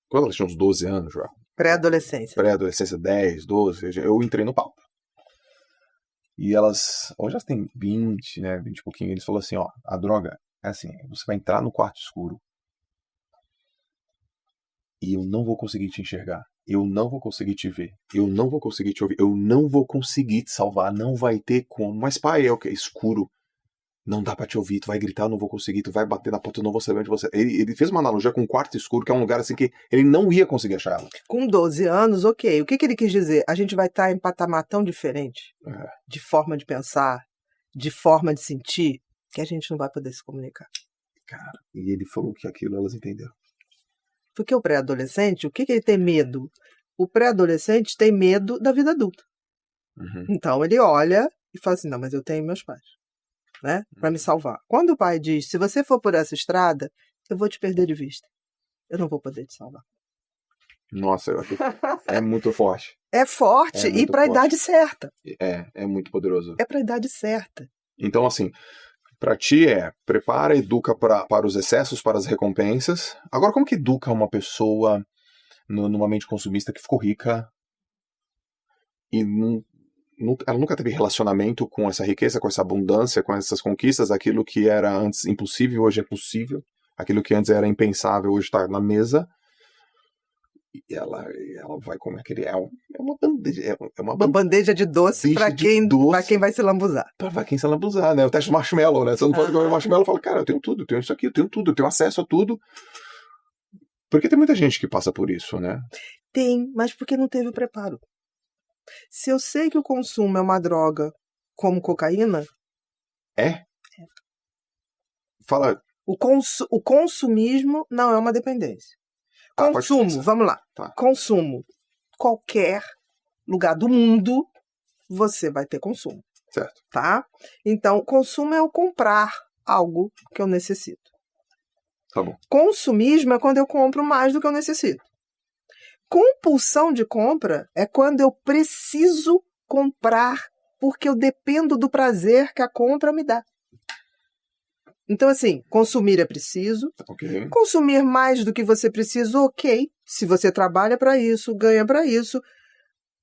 quando elas tinham uns 12 anos já. Pré-adolescência, 10, 12, eu entrei no papo. E elas, hoje elas têm 20, né, 20 e pouquinho. Eles falaram assim, ó, a droga é assim, você vai entrar no quarto escuro e eu não vou conseguir te enxergar, eu não vou conseguir te ver, eu não vou conseguir te ouvir, eu não vou conseguir te salvar, não vai ter como. Mas pai, é o que? Escuro. Não dá pra te ouvir, tu vai gritar, eu não vou conseguir, tu vai bater na porta, eu não vou saber onde você... Ele fez uma analogia com um quarto escuro, que é um lugar assim que ele não ia conseguir achar ela. Com 12 anos, ok. O que ele quis dizer? A gente vai estar em patamar tão diferente, de forma de pensar, de forma de sentir, que a gente não vai poder se comunicar. Cara, e ele falou que aquilo elas entenderam. Porque o pré-adolescente, o que ele tem medo? O pré-adolescente tem medo da vida adulta. Uhum. Então ele olha e fala assim, não, mas eu tenho meus pais, né, para me salvar. Quando o pai diz, se você for por essa estrada, eu vou te perder de vista. Eu não vou poder te salvar. Nossa, eu acho que é muito forte. É forte e para a idade certa. É muito poderoso. É para a idade certa. Então, assim, para ti prepara, educa para os excessos, para as recompensas. Agora, como que educa uma pessoa numa mente consumista que ficou rica e ela nunca teve relacionamento com essa riqueza, com essa abundância, com essas conquistas? Aquilo que era antes impossível, hoje é possível. Aquilo que antes era impensável, hoje está na mesa. E ela vai comer aquele... É uma bandeja de doce para quem vai se lambuzar. Para quem se lambuzar, né? O teste de marshmallow, né? Você não pode comer marshmallow e fala, cara, eu tenho tudo, eu tenho isso aqui, eu tenho tudo, eu tenho acesso a tudo. Porque tem muita gente que passa por isso, né? Tem, mas porque não teve o preparo. Se eu sei que o consumo é uma droga como cocaína... Fala... O consumismo não é uma dependência. Consumo, vamos lá. Tá. Consumo. Qualquer lugar do mundo, você vai ter consumo. Certo. Tá? Então, consumo é eu comprar algo que eu necessito. Tá bom. Consumismo é quando eu compro mais do que eu necessito. Compulsão de compra é quando eu preciso comprar porque eu dependo do prazer que a compra me dá. Então, assim, consumir é preciso. Okay. Consumir mais do que você precisa, ok. Se você trabalha para isso, ganha para isso.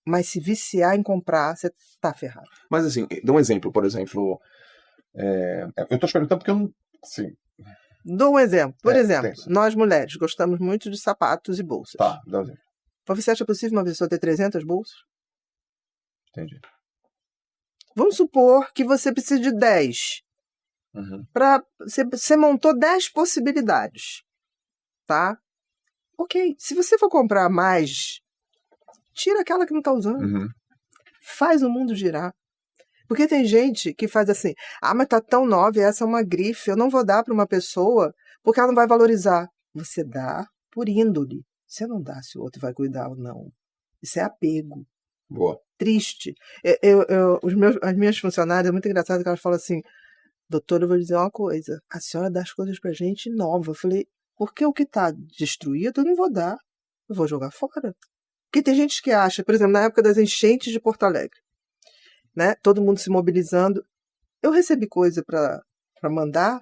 Mas se viciar em comprar, você tá ferrado. Mas, assim, dá um exemplo, por exemplo. Eu tô te perguntando porque eu não... Sim. Dou um exemplo. Por exemplo, nós mulheres gostamos muito de sapatos e bolsas. Tá, dá um exemplo. Você acha possível uma pessoa ter 300 bolsas? Entendi. Vamos supor que você precisa de 10. Uhum. Você montou 10 possibilidades, tá? Ok. Se você for comprar mais tira aquela que não está usando. Uhum. Faz o mundo girar. Porque tem gente que faz assim, mas tá tão nova, essa é uma grife, eu não vou dar para uma pessoa porque ela não vai valorizar. Você dá por índole. Você não dá se o outro vai cuidar ou não. Isso é apego. Boa. Triste. As minhas funcionárias, é muito engraçado que elas falam assim, doutora, eu vou dizer uma coisa, a senhora dá as coisas pra gente nova. Eu falei, porque o que tá destruído eu não vou dar, eu vou jogar fora. Porque tem gente que acha, por exemplo, na época das enchentes de Porto Alegre, né, todo mundo se mobilizando, eu recebi coisa pra mandar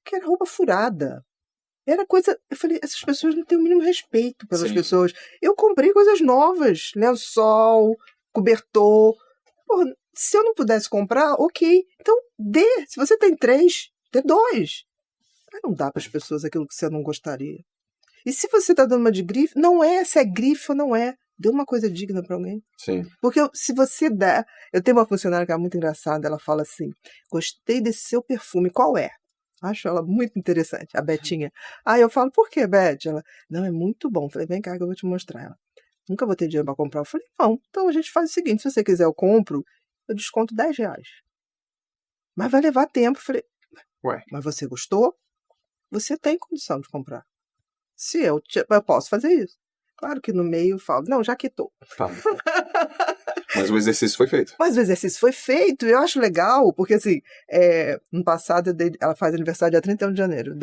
que era roupa furada. Era coisa, eu falei, essas pessoas não têm o mínimo respeito pelas pessoas. Eu comprei coisas novas, lençol, cobertor. Porra, se eu não pudesse comprar, ok. Então, dê. Se você tem 3, dê 2. Mas não dá para as pessoas aquilo que você não gostaria. E se você está dando uma de grife, não é se é grife ou não é. Dê uma coisa digna para alguém. Sim. Porque se você der... Eu tenho uma funcionária que é muito engraçada, ela fala assim, gostei desse seu perfume, qual é? Acho ela muito interessante, a Betinha. Aí eu falo, por que, Beth? Ela, não, é muito bom. Eu falei, vem cá que eu vou te mostrar. Ela, nunca vou ter dinheiro para comprar. Eu falei, não, então a gente faz o seguinte, se você quiser eu compro, eu desconto R$10. Mas vai levar tempo. Eu falei, ué, mas você gostou? Você tem condição de comprar. Se eu posso fazer isso. Claro que no meio eu falo, não, já quitou. Tá. Mas o exercício foi feito. Mas o exercício foi feito, e eu acho legal, porque assim, no passado, ela faz aniversário dia 31 de janeiro.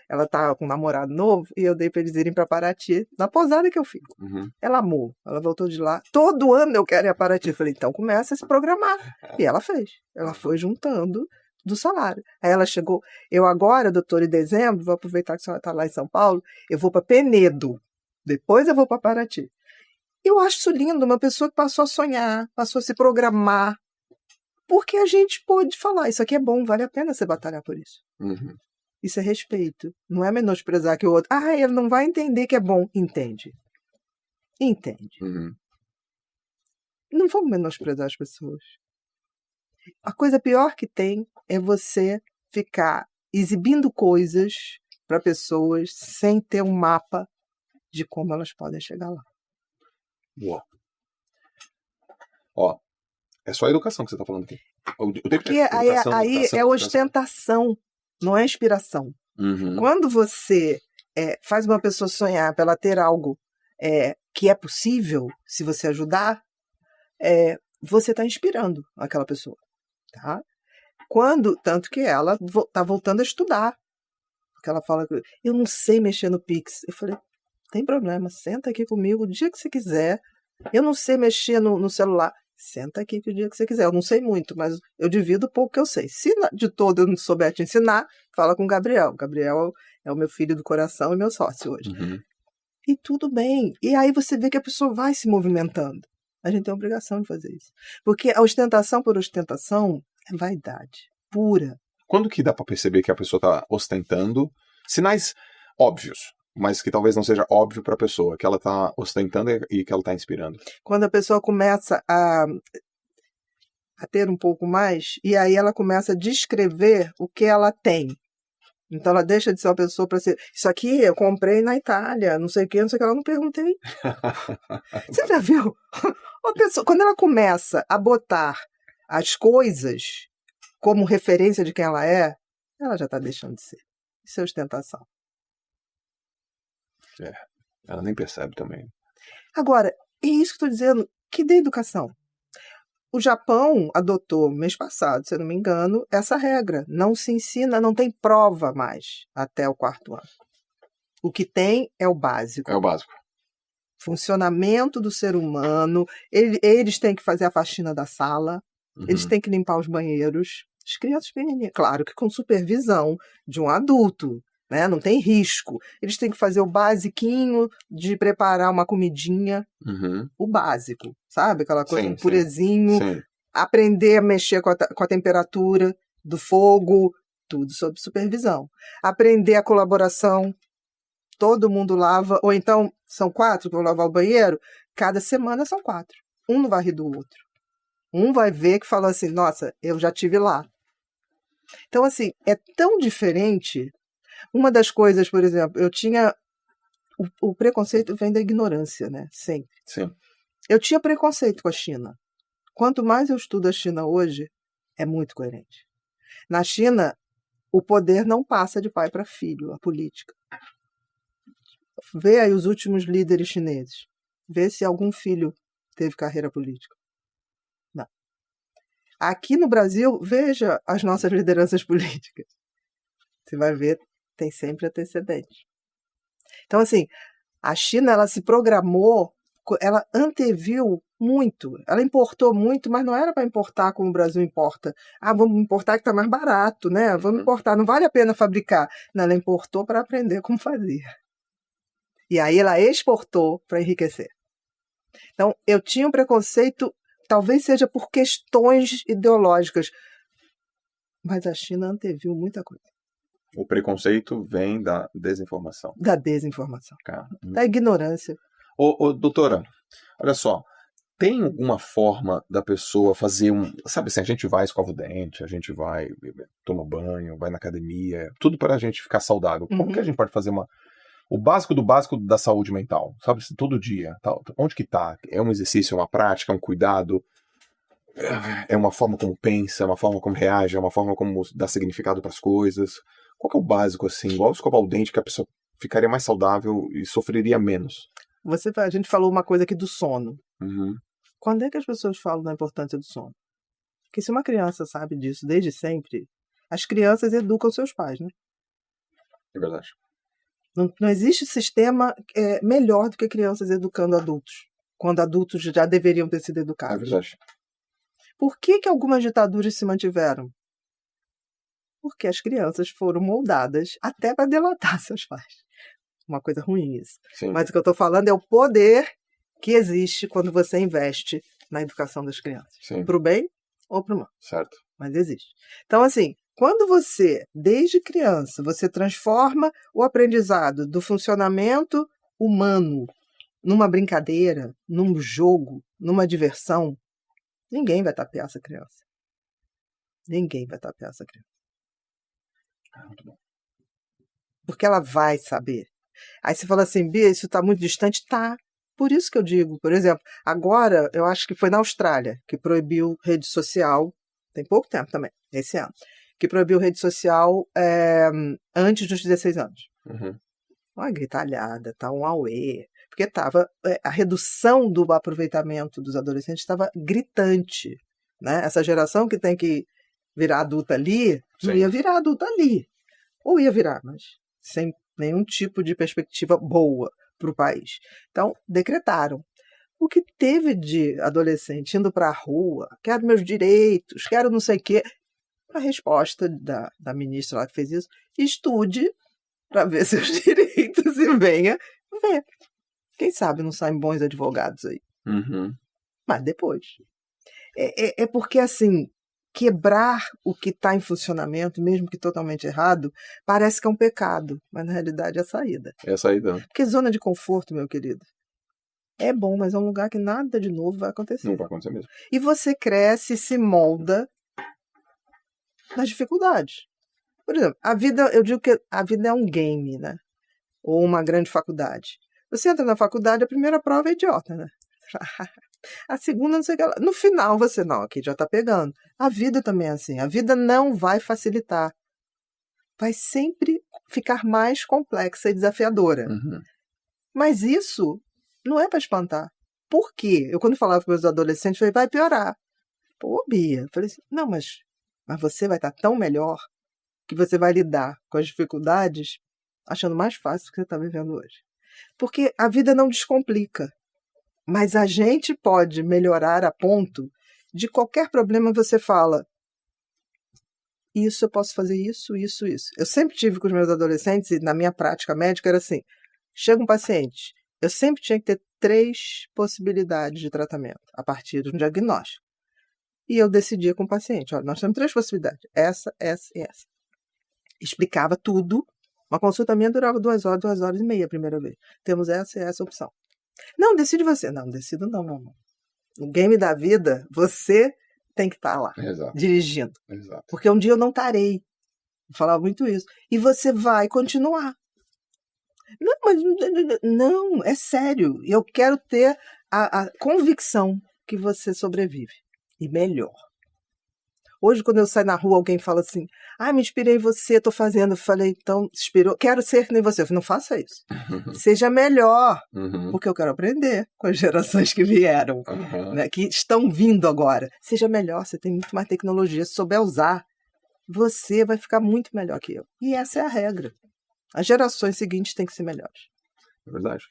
Ela tá com um namorado novo, e eu dei pra eles irem pra Paraty, na posada que eu fico. Uhum. Ela amou, ela voltou de lá. Todo ano eu quero ir a Paraty. Eu falei, então começa a se programar. E ela fez. Ela foi juntando do salário. Aí ela chegou, eu agora, doutora, em dezembro, vou aproveitar que a senhora tá lá em São Paulo, eu vou pra Penedo. Depois eu vou pra Paraty. Eu acho isso lindo, uma pessoa que passou a sonhar, passou a se programar, porque a gente pôde falar, isso aqui é bom, vale a pena você batalhar por isso. Uhum. Isso é respeito, não é menosprezar que o outro, ele não vai entender que é bom. Entende. Uhum. Não vamos menosprezar as pessoas. A coisa pior que tem é você ficar exibindo coisas para pessoas sem ter um mapa de como elas podem chegar lá. Uau. Ó, é só a educação que você está falando aqui. Porque aí é ostentação, não é inspiração. Uhum. Quando você faz uma pessoa sonhar para ela ter algo que é possível, se você ajudar, você está inspirando aquela pessoa. Tá? Tanto que ela está voltando a estudar. Porque ela fala, eu não sei mexer no Pix. Eu falei, tem problema, senta aqui comigo o dia que você quiser. Eu não sei mexer no celular. Senta aqui que o dia que você quiser. Eu não sei muito, mas eu divido o pouco que eu sei. Se de todo eu não souber te ensinar, fala com o Gabriel. O Gabriel é o meu filho do coração e meu sócio hoje. Uhum. E tudo bem. E aí você vê que a pessoa vai se movimentando. A gente tem a obrigação de fazer isso. Porque a ostentação por ostentação é vaidade pura. Quando que dá para perceber que a pessoa está ostentando? Sinais óbvios, mas que talvez não seja óbvio para a pessoa, que ela está ostentando e que ela está inspirando. Quando a pessoa começa a ter um pouco mais, e aí ela começa a descrever o que ela tem. Então ela deixa de ser uma pessoa para ser, isso aqui eu comprei na Itália, não sei o que, ela não perguntei. Você já viu? Uma pessoa, quando ela começa a botar as coisas como referência de quem ela já está deixando de ser. Isso é ostentação. Ela nem percebe também. Agora, é isso que eu estou dizendo, que dê educação. O Japão adotou, mês passado, se eu não me engano, essa regra. Não se ensina, não tem prova mais até o 4º ano. O que tem é o básico. É o básico. Funcionamento do ser humano. Eles têm que fazer a faxina da sala. Uhum. Eles têm que limpar os banheiros. As crianças pequenininhas. Claro que com supervisão de um adulto. Né? Não tem risco. Eles têm que fazer o basiquinho de preparar uma comidinha. Uhum. O básico, sabe? Aquela coisa, sim, um purezinho. Sim. Aprender a mexer com a temperatura do fogo. Tudo sob supervisão. Aprender a colaboração. Todo mundo lava. Ou então, são 4 que vão lavar o banheiro. Cada semana são 4. Um não vai rir do outro. Um vai ver que fala assim, nossa, eu já estive lá. Então, assim, é tão diferente. Uma das coisas, por exemplo, eu tinha... O preconceito vem da ignorância, né? Sempre. Sim. Eu tinha preconceito com a China. Quanto mais eu estudo a China hoje, é muito coerente. Na China, o poder não passa de pai para filho, a política. Vê aí os últimos líderes chineses. Vê se algum filho teve carreira política. Não. Aqui no Brasil, veja as nossas lideranças políticas. Você vai ver, tem sempre antecedente. Então, assim, a China, ela se programou, ela anteviu muito, ela importou muito, mas não era para importar como o Brasil importa. Ah, vamos importar que está mais barato, né? Vamos importar, não vale a pena fabricar. Não, ela importou para aprender como fazia. E aí ela exportou para enriquecer. Então, eu tinha um preconceito, talvez seja por questões ideológicas, mas a China anteviu muita coisa. O preconceito vem da desinformação. Da desinformação. Cara. Da ignorância. Doutora, olha só, tem alguma forma da pessoa fazer sabe assim, a gente vai, escova o dente, a gente vai, toma banho, vai na academia, tudo para a gente ficar saudável. Como que a gente pode fazer o básico do básico da saúde mental, sabe, todo dia, tal, onde que tá? É um exercício, é uma prática, é um cuidado, é uma forma como pensa, é uma forma como reage, é uma forma como dá significado para as coisas. Qual que é o básico, assim, igual escovar o dente, que a pessoa ficaria mais saudável e sofreria menos? A gente falou uma coisa aqui do sono. Uhum. Quando é que as pessoas falam da importância do sono? Porque se uma criança sabe disso desde sempre, as crianças educam seus pais, né? É verdade. Não existe sistema melhor do que crianças educando adultos, quando adultos já deveriam ter sido educados. É verdade. Por que algumas ditaduras se mantiveram? Porque as crianças foram moldadas até para delatar seus pais. Uma coisa ruim isso. Sim. Mas o que eu estou falando é o poder que existe quando você investe na educação das crianças. Para o bem ou para o mal. Certo. Mas existe. Então, assim, quando você, desde criança, você transforma o aprendizado do funcionamento humano numa brincadeira, num jogo, numa diversão, ninguém vai tapear essa criança. Ninguém vai tapear essa criança. Muito bom. Porque ela vai saber. Aí você fala assim, Bia, isso está muito distante? Tá. Por isso que eu digo, por exemplo, agora, eu acho que foi na Austrália, que proibiu rede social, tem pouco tempo também, esse ano, que proibiu rede social antes dos 16 anos. Uhum. Uma gritalhada, tá um auê, porque a redução do aproveitamento dos adolescentes estava gritante, né? Essa geração que tem que virar adulta ali, não ia virar adulta ali. Ou ia virar, mas sem nenhum tipo de perspectiva boa para o país. Então, decretaram. O que teve de adolescente indo para a rua, quero meus direitos, quero não sei o quê. A resposta da ministra lá que fez isso, estude para ver seus direitos e venha ver. Quem sabe não saem bons advogados aí. Uhum. Mas depois. É porque, assim, quebrar o que está em funcionamento, mesmo que totalmente errado, parece que é um pecado, mas na realidade é a saída. É a saída. Porque zona de conforto, meu querido, é bom, mas é um lugar que nada de novo vai acontecer. Não vai acontecer mesmo. E você cresce e se molda nas dificuldades. Por exemplo, a vida, eu digo que a vida é um game, né? Ou uma grande faculdade. Você entra na faculdade, a primeira prova é idiota, né? A segunda, não sei o que lá. No final, você, não, aqui já tá pegando. A vida também é assim. A vida não vai facilitar. Vai sempre ficar mais complexa e desafiadora. Uhum. Mas isso não é para espantar. Por quê? Eu, quando falava com meus adolescentes, falei, vai piorar. Pô, Bia. Eu falei assim, não, mas você vai estar tão melhor que você vai lidar com as dificuldades achando mais fácil do que você está vivendo hoje. Porque a vida não descomplica. Mas a gente pode melhorar a ponto de qualquer problema você fala, isso eu posso fazer isso. Eu sempre tive com os meus adolescentes, e na minha prática médica era assim, chega um paciente, eu sempre tinha que ter 3 possibilidades de tratamento, a partir de um diagnóstico. E eu decidia com o paciente, olha, nós temos 3 possibilidades, essa e essa. Explicava tudo, uma consulta minha durava 2 horas, 2 horas e meia a primeira vez. Temos essa e essa opção. Não, decide você. Não decido não, meu amor. No game da vida, você tem que estar lá, dirigindo. Exato. Porque um dia eu não estarei. Eu falava muito isso. E você vai continuar. Não, mas não, é sério. Eu quero ter a convicção que você sobrevive. E melhor. Hoje, quando eu saio na rua, alguém fala assim, me inspirei em você, tô fazendo. Eu falei, então, inspirou, quero ser que nem você. Eu falei, não faça isso. Seja melhor, porque eu quero aprender com as gerações que vieram, né, que estão vindo agora. Seja melhor, você tem muito mais tecnologia. Se souber usar, você vai ficar muito melhor que eu. E essa é a regra. As gerações seguintes têm que ser melhores. É verdade.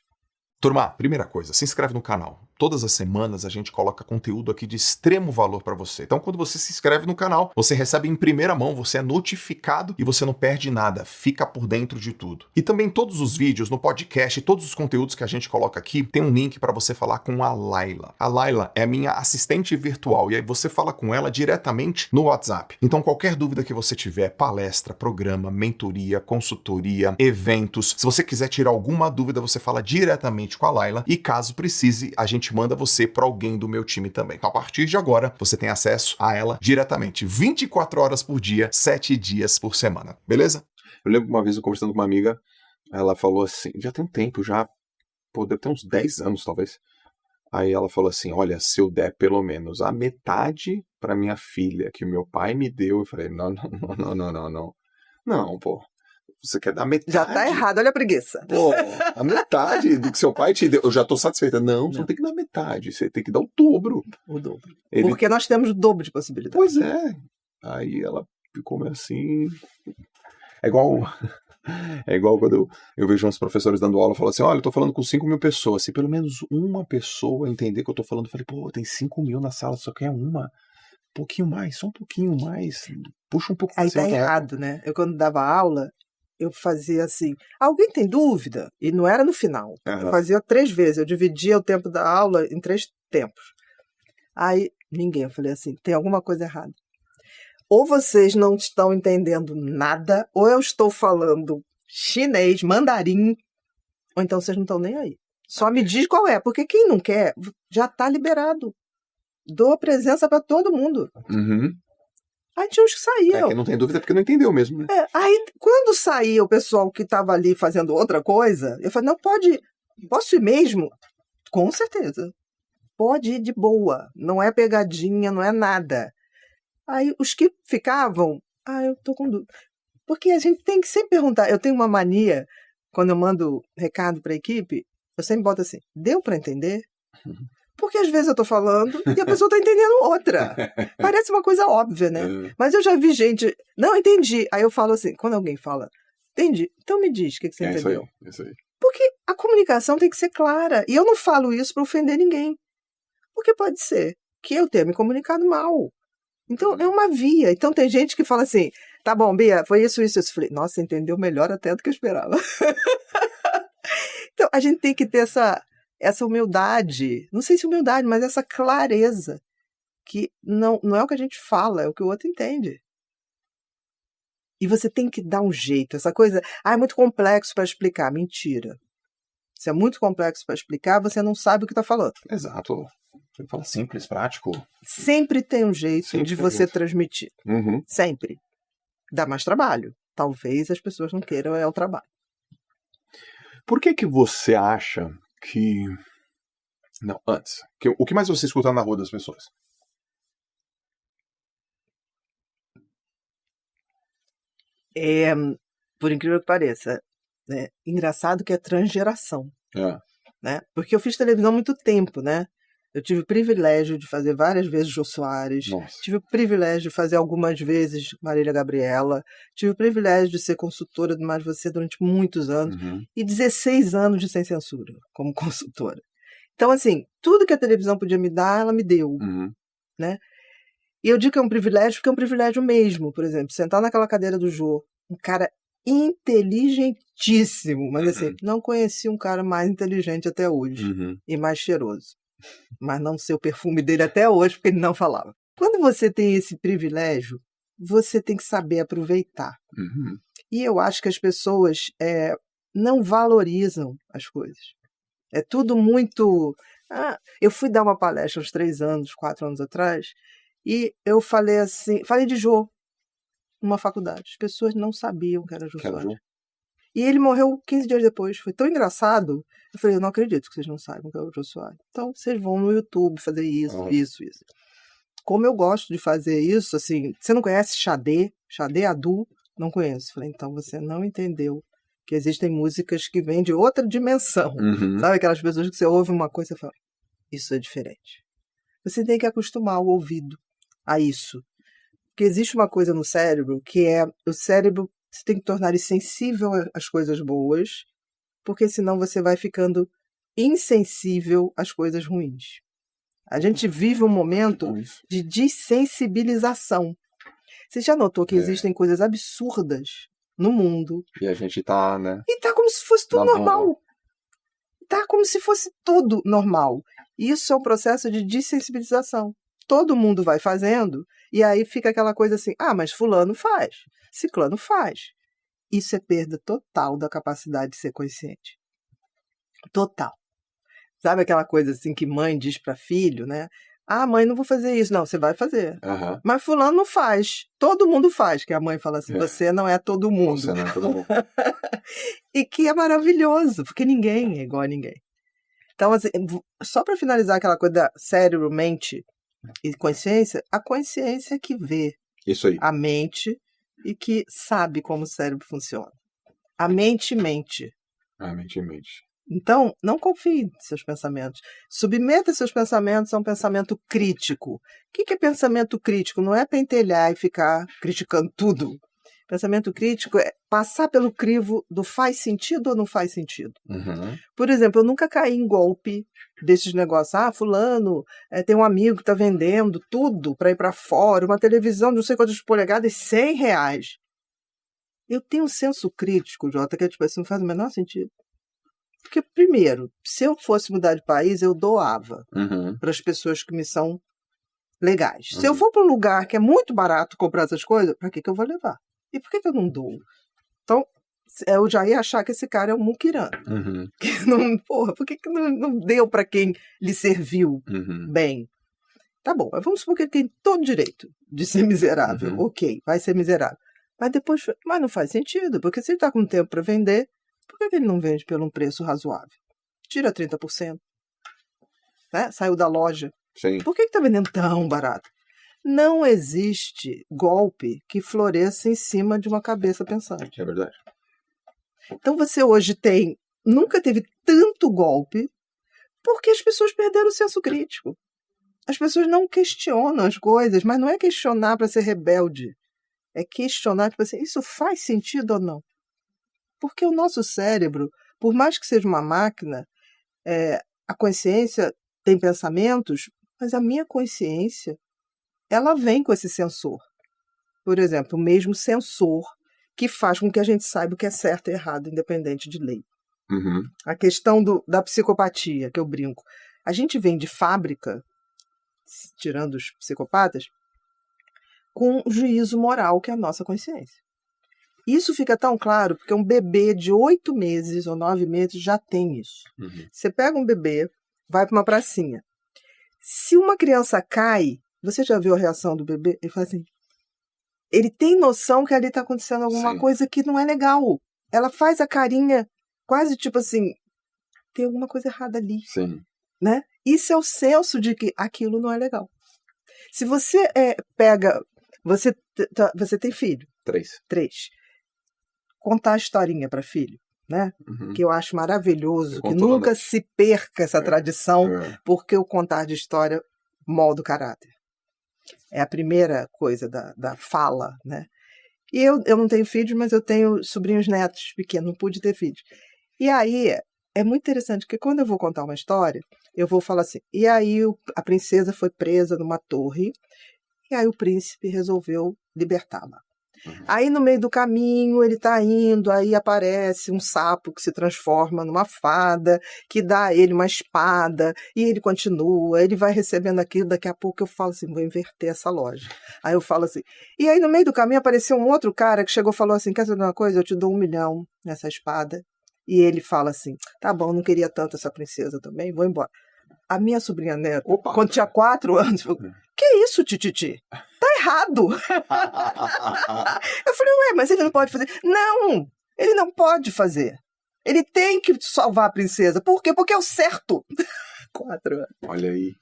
Turma, primeira coisa, se inscreve no canal. Todas as semanas a gente coloca conteúdo aqui de extremo valor para você. Então, quando você se inscreve no canal, você recebe em primeira mão, você é notificado e você não perde nada, fica por dentro de tudo. E também todos os vídeos no podcast, todos os conteúdos que a gente coloca aqui, tem um link para você falar com a Laila. A Laila é a minha assistente virtual e aí você fala com ela diretamente no WhatsApp. Então, qualquer dúvida que você tiver, palestra, programa, mentoria, consultoria, eventos, se você quiser tirar alguma dúvida, você fala diretamente com a Laila e caso precise, a gente manda você para alguém do meu time também. Então, a partir de agora, você tem acesso a ela diretamente, 24 horas por dia, 7 dias por semana, beleza? Eu lembro uma vez eu conversando com uma amiga, ela falou assim, já tem um tempo, deve ter uns 10 anos talvez. Aí ela falou assim, olha, se eu der pelo menos a metade para minha filha que o meu pai me deu, eu falei, não, pô. Você quer dar metade? Já tá errado, olha a preguiça. Pô, a metade do que seu pai te deu. Eu já tô satisfeita. Não, você não tem que dar metade. Você tem que dar o dobro. O dobro. Porque nós temos o dobro de possibilidades. Pois é. Aí ela ficou meio assim... É igual quando eu vejo uns professores dando aula e falam assim, olha, eu tô falando com 5.000 pessoas. Se pelo menos uma pessoa entender que eu tô falando, eu falei, pô, tem 5.000 na sala, só quer uma. Um pouquinho mais, só um pouquinho mais. Puxa um pouco. Aí tá errado, né? Eu quando dava aula... Eu fazia assim, alguém tem dúvida? E não era no final. Eu fazia 3 vezes, eu dividia o tempo da aula em 3 tempos. Aí, ninguém, eu falei assim, tem alguma coisa errada. Ou vocês não estão entendendo nada, ou eu estou falando chinês, mandarim, ou então vocês não estão nem aí. Só me diz qual é, porque quem não quer, já está liberado. Dou a presença para todo mundo. Aí tinha uns que saíam. Quem não tem dúvida é porque não entendeu mesmo, né? Aí, quando saía o pessoal que estava ali fazendo outra coisa, eu falei, não, posso ir mesmo? Com certeza. Pode ir de boa. Não é pegadinha, não é nada. Aí, os que ficavam, eu tô com dúvida. Porque a gente tem que sempre perguntar. Eu tenho uma mania, quando eu mando recado para a equipe, eu sempre boto assim, deu para entender? Porque às vezes eu tô falando e a pessoa tá entendendo outra. Parece uma coisa óbvia, né? Mas eu já vi gente... Não, entendi. Aí eu falo assim, quando alguém fala, entendi, então me diz o que você entendeu. Isso aí. Porque a comunicação tem que ser clara. E eu não falo isso para ofender ninguém. Porque pode ser que eu tenha me comunicado mal. Então, é uma via. Então, tem gente que fala assim, tá bom, Bia, foi isso. Eu falei, nossa, entendeu melhor até do que eu esperava. Então, a gente tem que ter essa humildade, não sei se humildade, mas essa clareza, que não é o que a gente fala, é o que o outro entende. E você tem que dar um jeito, essa coisa, é muito complexo para explicar, mentira. Se é muito complexo para explicar, você não sabe o que está falando. Exato, você fala simples, prático. Sempre tem um jeito de você transmitir, sempre. Dá mais trabalho, talvez as pessoas não queiram, é o trabalho. Por que você acha que... Não, antes. O que mais você escuta na rua das pessoas? Por incrível que pareça, né? Engraçado que é transgeração. Né? Porque eu fiz televisão há muito tempo, né? Eu tive o privilégio de fazer várias vezes Jô Soares, tive o privilégio de fazer algumas vezes Marília Gabriela, tive o privilégio de ser consultora do Mais Você durante muitos anos, e 16 anos de Sem Censura como consultora. Então, assim, tudo que a televisão podia me dar, ela me deu. Né? E eu digo que é um privilégio porque é um privilégio mesmo. Por exemplo, sentar naquela cadeira do Jô, um cara inteligentíssimo, mas assim, não conheci um cara mais inteligente até hoje, e mais cheiroso. Mas não sei o perfume dele até hoje, porque ele não falava. Quando você tem esse privilégio, você tem que saber aproveitar. E eu acho que as pessoas não valorizam as coisas. É tudo muito... eu fui dar uma palestra uns 4 anos atrás, e eu falei assim, falei de Jô, numa faculdade. As pessoas não sabiam que era Jô Soares. E ele morreu 15 dias depois. Foi tão engraçado. Eu falei, eu não acredito que vocês não saibam que é o Jô Soares. Então, vocês vão no YouTube fazer isso, isso. Como eu gosto de fazer isso, assim, você não conhece Xadê? Xadê Adu? Não conheço. Falei, então você não entendeu que existem músicas que vêm de outra dimensão. Sabe aquelas pessoas que você ouve uma coisa e fala, isso é diferente. Você tem que acostumar o ouvido a isso. Porque existe uma coisa no cérebro que é, o cérebro, você tem que tornar ele sensível às coisas boas, porque senão você vai ficando insensível às coisas ruins. A gente vive um momento de dessensibilização. Você já notou que existem coisas absurdas no mundo? E a gente tá, né? E tá como se fosse tudo normal. Tá como se fosse tudo normal. Isso é um processo de dessensibilização. Todo mundo vai fazendo, e aí fica aquela coisa assim, mas fulano faz, ciclano faz. Isso é perda total da capacidade de ser consciente. Total. Sabe aquela coisa assim que mãe diz para filho, né? Mãe, não vou fazer isso. Não, você vai fazer. Mas fulano não faz. Todo mundo faz, que a mãe fala assim, você não é todo mundo. Você não é todo mundo. E que é maravilhoso, porque ninguém é igual a ninguém. Então, assim, só para finalizar aquela coisa da cérebro, mente e consciência, a consciência é que vê a mente e que sabe como o cérebro funciona. A mente mente. A mente mente. Então, não confie em seus pensamentos. Submeta seus pensamentos a um pensamento crítico. O que é pensamento crítico? Não é pentelhar e ficar criticando tudo. Pensamento crítico é passar pelo crivo do faz sentido ou não faz sentido. Por exemplo, eu nunca caí em golpe desses negócios. Fulano tem um amigo que está vendendo tudo para ir para fora, uma televisão de não sei quantas polegadas, R$100. Eu tenho um senso crítico, Jota, que é tipo assim, não faz o menor sentido. Porque, primeiro, se eu fosse mudar de país, eu doava para as pessoas que me são legais. Se eu for para um lugar que é muito barato comprar essas coisas, para que eu vou levar? E por que eu não dou? Então, eu já ia achar que esse cara é um muquirana. Por que não deu para quem lhe serviu bem? Tá bom, mas vamos supor que ele tem todo direito de ser miserável. Ok, vai ser miserável. Mas depois, não faz sentido, porque se ele está com tempo para vender, por que ele não vende por um preço razoável? Tira 30%. Né? Saiu da loja. Sim. Por que está vendendo tão barato? Não existe golpe que floresça em cima de uma cabeça pensante. É verdade. Então você hoje nunca teve tanto golpe porque as pessoas perderam o senso crítico. As pessoas não questionam as coisas, mas não é questionar para ser rebelde. É questionar, tipo assim, isso faz sentido ou não? Porque o nosso cérebro, por mais que seja uma máquina, a consciência tem pensamentos, mas a minha consciência, ela vem com esse sensor. Por exemplo, o mesmo sensor que faz com que a gente saiba o que é certo e errado, independente de lei. A questão da psicopatia, que eu brinco. A gente vem de fábrica, tirando os psicopatas, com o juízo moral, que é a nossa consciência. Isso fica tão claro porque um bebê de 8 meses ou 9 meses já tem isso. Você pega um bebê, vai para uma pracinha. Se uma criança cai, você já viu a reação do bebê? Ele fala assim, ele tem noção que ali está acontecendo alguma coisa que não é legal. Ela faz a carinha quase tipo assim, tem alguma coisa errada ali. Né? Isso é o senso de que aquilo não é legal. Se você você tem filho? 3. Contar a historinha para filho, né? Que eu acho maravilhoso, que nunca se perca essa tradição, porque o contar de história molda o caráter. É a primeira coisa da fala, né? E eu não tenho filhos, mas eu tenho sobrinhos netos pequenos, não pude ter filhos. E aí, é muito interessante, porque quando eu vou contar uma história, eu vou falar assim, e aí a princesa foi presa numa torre, e aí o príncipe resolveu libertá-la. Aí no meio do caminho ele está indo, aí aparece um sapo que se transforma numa fada, que dá a ele uma espada, e ele continua, ele vai recebendo aquilo, daqui a pouco eu falo assim, vou inverter essa lógica. Aí eu falo assim, e aí no meio do caminho apareceu um outro cara que chegou e falou assim, quer saber uma coisa? Eu te dou 1 milhão nessa espada. E ele fala assim, tá bom, não queria tanto essa princesa também, vou embora. A minha sobrinha neta, quando tinha 4 anos, falou, que isso, tititi? Tá errado. Eu falei, mas ele não pode fazer. Não, Ele não pode fazer. Ele tem que salvar a princesa. Por quê? Porque é o certo. 4 anos. Olha aí.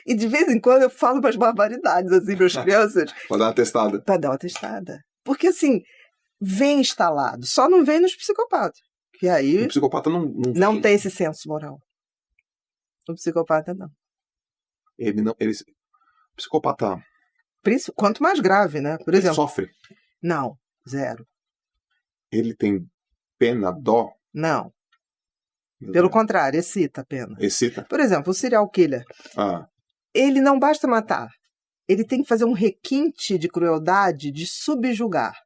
E de vez em quando eu falo umas barbaridades assim para as crianças. Pra dar uma testada. Para dar uma testada. Porque assim, vem instalado. Só não vem nos psicopatas. Que aí O psicopata não tem esse senso moral. O psicopata não. Ele não. Ele, psicopata. Quanto mais grave, né? Por Ele exemplo. sofre. Não, 0. Ele tem pena, dó. Não. Meu Pelo Deus. contrário, excita a pena. Excita. Por exemplo, o serial killer. Ele não basta matar. Ele tem que fazer um requinte de crueldade de subjugar.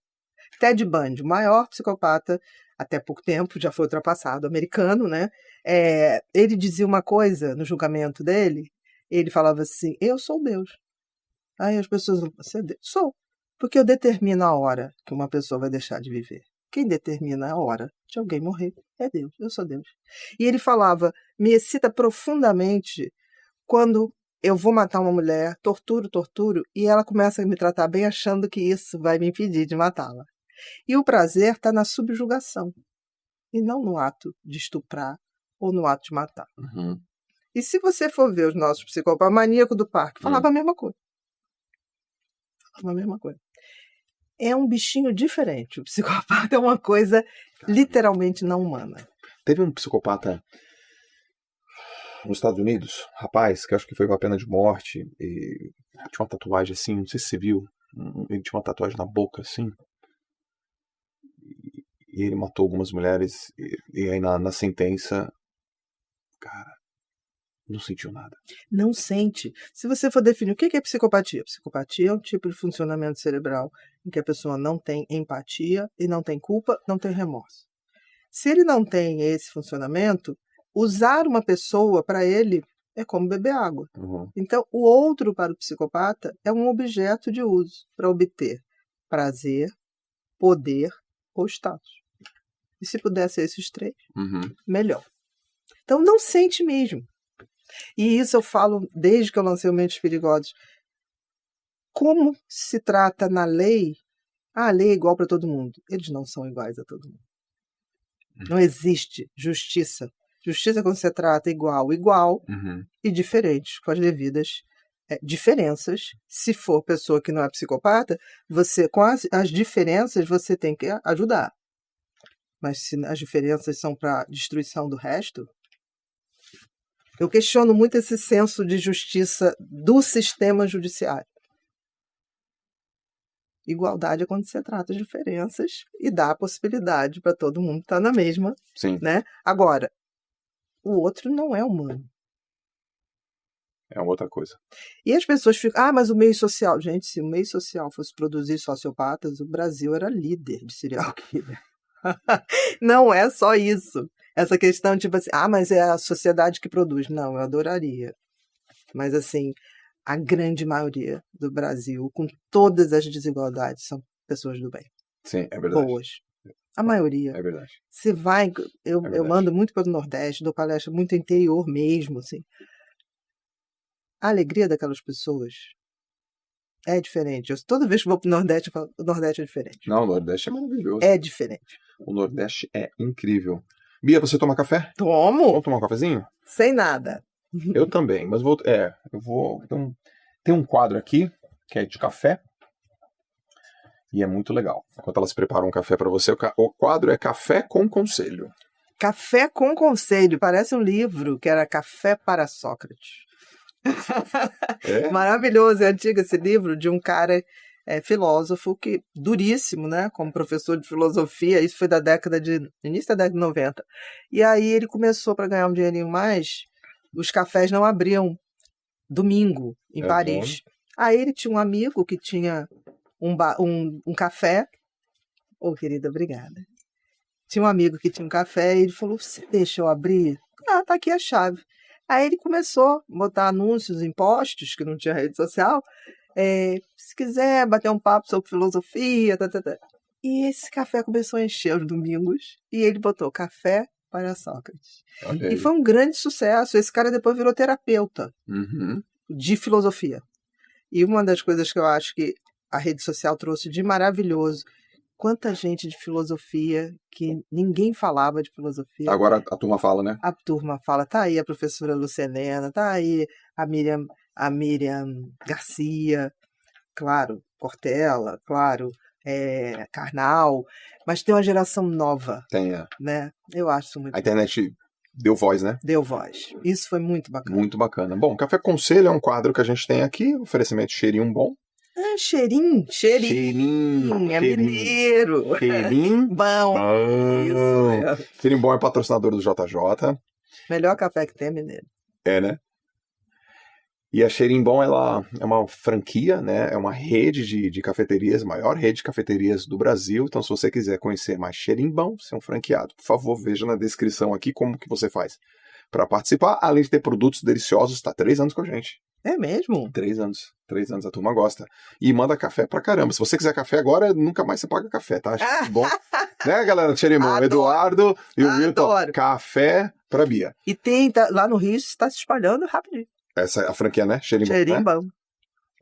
Ted Bundy, o maior psicopata, até pouco tempo, já foi ultrapassado, americano, né? Ele dizia uma coisa no julgamento dele, ele falava assim, eu sou Deus. Aí as pessoas, você é Deus? Sou. Porque eu determino a hora que uma pessoa vai deixar de viver. Quem determina a hora de alguém morrer é Deus. Eu sou Deus. E ele falava, me excita profundamente quando eu vou matar uma mulher, torturo, e ela começa a me tratar bem achando que isso vai me impedir de matá-la. E o prazer está na subjugação, e não no ato de estuprar ou no ato de matar. Uhum. E se você for ver os nossos psicopatas, maníaco do parque, falava a mesma coisa. Falava a mesma coisa. É um bichinho diferente. O psicopata é uma coisa literalmente não humana. Teve um psicopata nos Estados Unidos, rapaz, que eu acho que foi com a pena de morte, e tinha uma tatuagem assim, não sei se você viu, ele tinha uma tatuagem na boca assim, e ele matou algumas mulheres, e aí na sentença, cara, não sentiu nada. Não sente. Se você for definir o que é psicopatia, psicopatia é um tipo de funcionamento cerebral em que a pessoa não tem empatia e não tem culpa, não tem remorso. Se ele não tem esse funcionamento, usar uma pessoa para ele é como beber água. Uhum. Então, o outro para o psicopata é um objeto de uso para obter prazer, poder ou status. E se puder ser esses 3, melhor. Então, não sente mesmo. E isso eu falo desde que eu lancei o Mentes Perigosas. Como se trata na lei, a lei é igual para todo mundo. Eles não são iguais a todo mundo. Não existe justiça. Justiça é quando você trata igual, e diferentes, com as devidas diferenças. Se for pessoa que não é psicopata, você com as diferenças você tem que ajudar. Mas se as diferenças são para destruição do resto, eu questiono muito esse senso de justiça do sistema judiciário. Igualdade é quando você trata as diferenças e dá a possibilidade para todo mundo estar na mesma. Sim. Né? Agora, o outro não é humano. É outra coisa. E as pessoas ficam, mas o meio social. Gente, se o meio social fosse produzir sociopatas, o Brasil era líder de serial killer. Não é só isso. Essa questão, tipo assim, mas é a sociedade que produz. Não, eu adoraria. Mas, assim, a grande maioria do Brasil, com todas as desigualdades, são pessoas do bem. Sim, é verdade. Boas. A maioria. É verdade. Você vai... Eu mando muito para o Nordeste, dou palestra muito interior mesmo, assim. A alegria daquelas pessoas é diferente. Toda vez que vou para o Nordeste, eu falo, o Nordeste é diferente. Não, o Nordeste é maravilhoso. É diferente. O Nordeste é incrível. Bia, você toma café? Tomo. Vamos tomar um cafezinho? Sem nada. Eu também, mas eu vou... Então, tem um quadro aqui, que é de café, e é muito legal. Enquanto elas preparam um café para você, o quadro é Café com Conselho. Café com Conselho. Parece um livro que era Café para Sócrates. Maravilhoso, é antigo esse livro de um cara filósofo que duríssimo, né, como professor de filosofia. Isso foi início da década de 90. E aí ele começou, para ganhar um dinheirinho mais, os cafés não abriam domingo em Paris. Bom. Aí ele tinha um amigo que tinha um café. Querida, obrigada. Tinha um amigo que tinha um café e ele falou, você deixa eu abrir? Tá aqui a chave. Aí ele começou a botar anúncios em postos, que não tinha rede social, se quiser bater um papo sobre filosofia, E esse café começou a encher os domingos, e ele botou Café para Sócrates. E foi um grande sucesso. Esse cara depois virou terapeuta de filosofia. E uma das coisas que eu acho que a rede social trouxe de maravilhoso, quanta gente de filosofia que ninguém falava de filosofia. Agora a turma fala, né? A turma fala, tá aí a professora Lucelena, tá aí a Miriam Garcia, claro, Cortella, claro, Karnal, mas tem uma geração nova, Tem, né? Eu acho isso muito A internet deu voz, né? Deu voz. Isso foi muito bacana. Muito bacana. Bom, Café Conselho é um quadro que a gente tem aqui, oferecimento cheirinho bom. Cheirinho. É mineiro. Cheirinho bom. Isso. Cheirinho bom é patrocinador do JJ. Melhor café que tem, mineiro. Né? E a Cheirinho Bom, ela é uma franquia, né? É uma rede de cafeterias, a maior rede de cafeterias do Brasil. Então, se você quiser conhecer mais Cheirinho Bom, você é um franqueado. Por favor, veja na descrição aqui como que você faz para participar. Além de ter produtos deliciosos, está 3 anos com a gente. É mesmo? 3 anos. 3 anos, a turma gosta. E manda café pra caramba. Se você quiser café agora, nunca mais você paga café, tá? Acho bom. Né, galera? Cheirinho Bom. Eduardo e o Milton. Café pra Bia. E tem, lá no Rio, está se espalhando rapidinho. Essa é a franquia, né? Cheirinho Bom.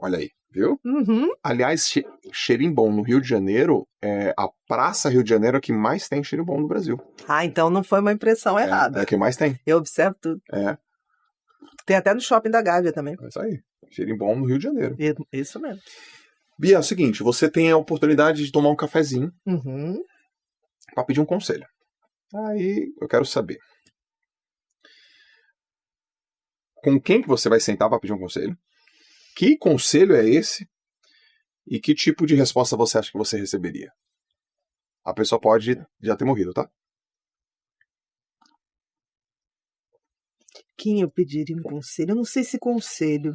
Olha aí, viu? Uhum. Aliás, Cheirinho Bom no Rio de Janeiro, a Praça Rio de Janeiro é que mais tem Cheirinho Bom no Brasil. Então não foi uma impressão errada. É que mais tem. Eu observo tudo. Tem até no Shopping da Gávea também. É isso aí. Cheirinho Bom no Rio de Janeiro. Isso mesmo. Bia, é o seguinte, você tem a oportunidade de tomar um cafezinho para pedir um conselho. Aí eu quero saber. Com quem que você vai sentar para pedir um conselho? Que conselho é esse? E que tipo de resposta você acha que você receberia? A pessoa pode já ter morrido, tá? Quem eu pediria um conselho? Eu não sei se conselho,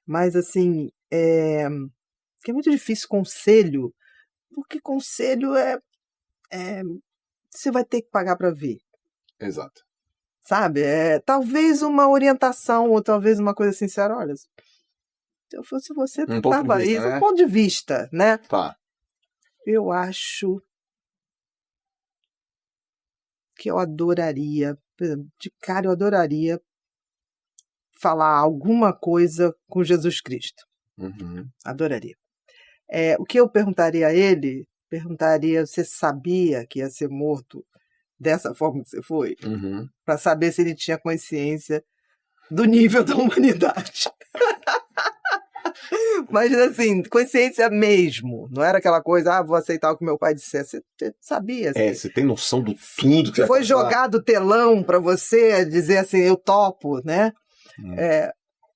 mas assim, que é muito difícil conselho, porque conselho você vai ter que pagar para ver. Exato. Sabe? Talvez uma orientação, ou talvez uma coisa sincera. Olha, se eu fosse você, tava aí, um ponto de vista, né? Tá. Eu acho que eu adoraria, de cara, eu adoraria falar alguma coisa com Jesus Cristo. Adoraria. O que eu perguntaria a ele, você sabia que ia ser morto dessa forma que você foi? Para saber se ele tinha consciência do nível da humanidade. Mas assim, consciência mesmo. Não era aquela coisa, vou aceitar o que meu pai dissesse. Você sabia. Assim. Você tem noção do tudo que foi jogado telão para você dizer assim, eu topo, né?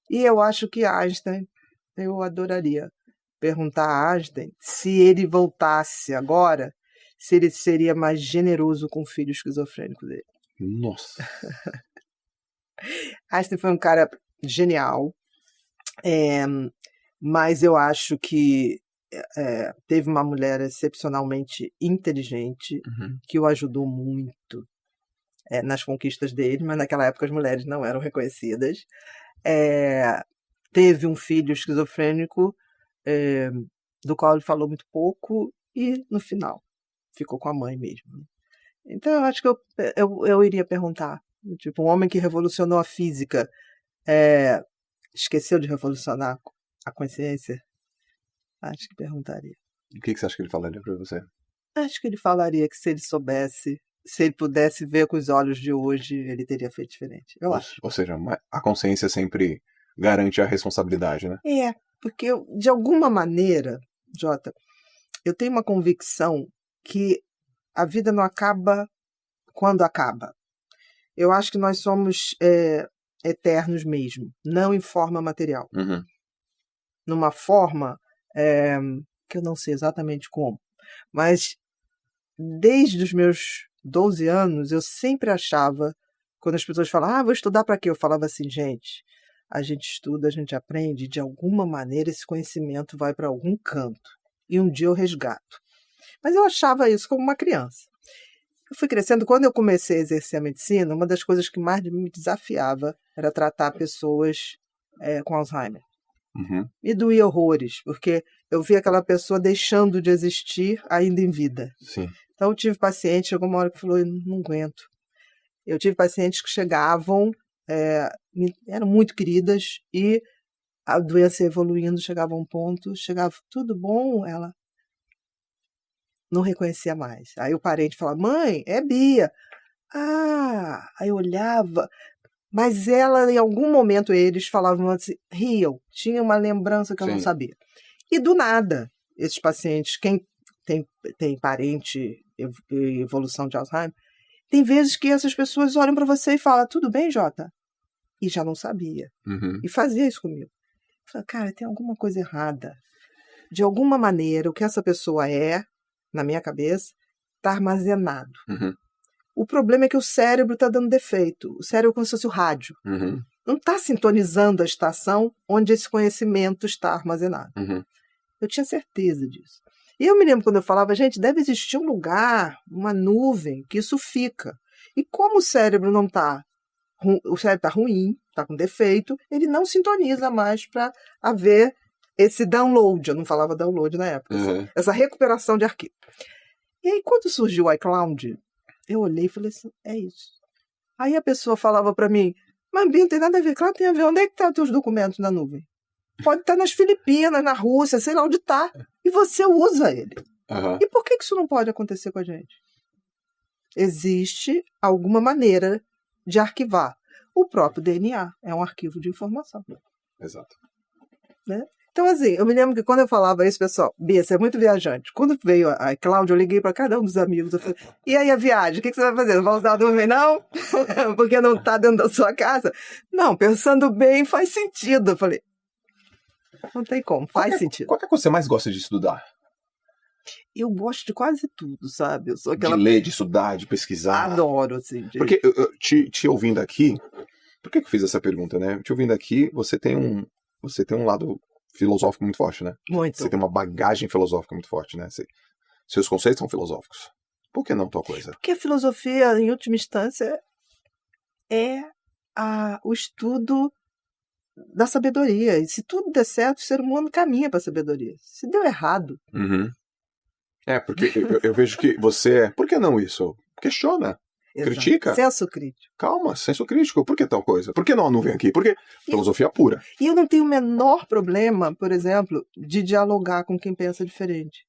E eu acho que Einstein, eu adoraria perguntar a Einstein se ele voltasse agora, se ele seria mais generoso com o filho esquizofrênico dele. Nossa! Einstein foi um cara genial, mas eu acho que teve uma mulher excepcionalmente inteligente que o ajudou muito nas conquistas dele, mas naquela época as mulheres não eram reconhecidas. Teve um filho esquizofrênico do qual ele falou muito pouco e, no final, ficou com a mãe mesmo. Então, eu acho que eu iria perguntar. Tipo, um homem que revolucionou a física esqueceu de revolucionar a consciência? Acho que perguntaria. O que você acha que ele falaria para você? Acho que ele falaria que se ele soubesse, se ele pudesse ver com os olhos de hoje, ele teria feito diferente. Eu acho. Ou seja, a consciência sempre garante a responsabilidade, né? Porque de alguma maneira, Jota, eu tenho uma convicção que a vida não acaba quando acaba. Eu acho que nós somos eternos mesmo, não em forma material. Numa forma que eu não sei exatamente como. Mas desde os meus 12 anos, eu sempre achava, quando as pessoas falavam, vou estudar para quê? Eu falava assim, gente, a gente estuda, a gente aprende, e de alguma maneira esse conhecimento vai para algum canto. E um dia eu resgato. Mas eu achava isso como uma criança. Eu fui crescendo, quando eu comecei a exercer a medicina, uma das coisas que mais me desafiava era tratar pessoas com Alzheimer. Me doía horrores, porque eu via aquela pessoa deixando de existir ainda em vida. Sim. Então eu tive paciente, chegou uma hora que falou, eu não aguento. Eu tive pacientes que chegavam, eram muito queridas, e a doença evoluindo, chegava a um ponto, chegava, tudo bom? Ela, não reconhecia mais. Aí o parente falava, mãe, é Bia. Ah, aí eu olhava, mas ela, em algum momento, eles falavam assim, riam, tinha uma lembrança que eu não Sim. sabia. E do nada, esses pacientes, quem tem parente em evolução de Alzheimer, tem vezes que essas pessoas olham para você e falam, tudo bem, Jota? E já não sabia. Uhum. E fazia isso comigo. Eu falei, cara, tem alguma coisa errada. De alguma maneira, o que essa pessoa é, na minha cabeça, está armazenado. Uhum. O problema é que o cérebro está dando defeito. O cérebro é como se fosse o rádio. Uhum. Não está sintonizando a estação onde esse conhecimento está armazenado. Uhum. Eu tinha certeza disso. E eu me lembro quando eu falava, gente, deve existir um lugar, uma nuvem, que isso fica. E como o cérebro não está, o cérebro está ruim, está com defeito, ele não sintoniza mais para haver esse download. Eu não falava download na época. Uhum. Essa recuperação de arquivo. E aí, quando surgiu o iCloud, eu olhei e falei assim, é isso. Aí a pessoa falava para mim, mas Bia, não tem nada a ver. Claro que tem a ver. Onde é que estão os teus documentos na nuvem? Pode estar nas Filipinas, na Rússia, sei lá onde está. E você usa ele. Uhum. E por que isso não pode acontecer com a gente? Existe alguma maneira de arquivar. O próprio DNA é um arquivo de informação. Exato. Né? Então, assim, eu me lembro que quando eu falava isso, pessoal, Bia, você é muito viajante. Quando veio a iCloud, eu liguei para cada um dos amigos. Eu falei, e aí a viagem, o que você vai fazer? Não vai usar a nuvem, não? Porque não está dentro da sua casa? Não, pensando bem, faz sentido. Eu falei, não tem como, faz sentido. Qual que é que você mais gosta de estudar? Eu gosto de quase tudo, sabe? Eu sou aquela... De ler, de estudar, de pesquisar. Adoro, assim. Porque eu te ouvindo aqui, por que eu fiz essa pergunta, né? Te ouvindo aqui, você tem um lado filosófico muito forte, né? Muito. Você tem uma bagagem filosófica muito forte, né? Seus conceitos são filosóficos. Por que não tua coisa? Porque a filosofia, em última instância, é o estudo da sabedoria. E se tudo der certo, o ser humano caminha para a sabedoria. Se deu errado... Uhum. Porque eu vejo que você... Por que não isso? Questiona. Exato. Critica. Senso crítico. Calma, senso crítico. Por que tal coisa? Por que não a nuvem aqui? Porque filosofia pura. E eu não tenho o menor problema, por exemplo, de dialogar com quem pensa diferente.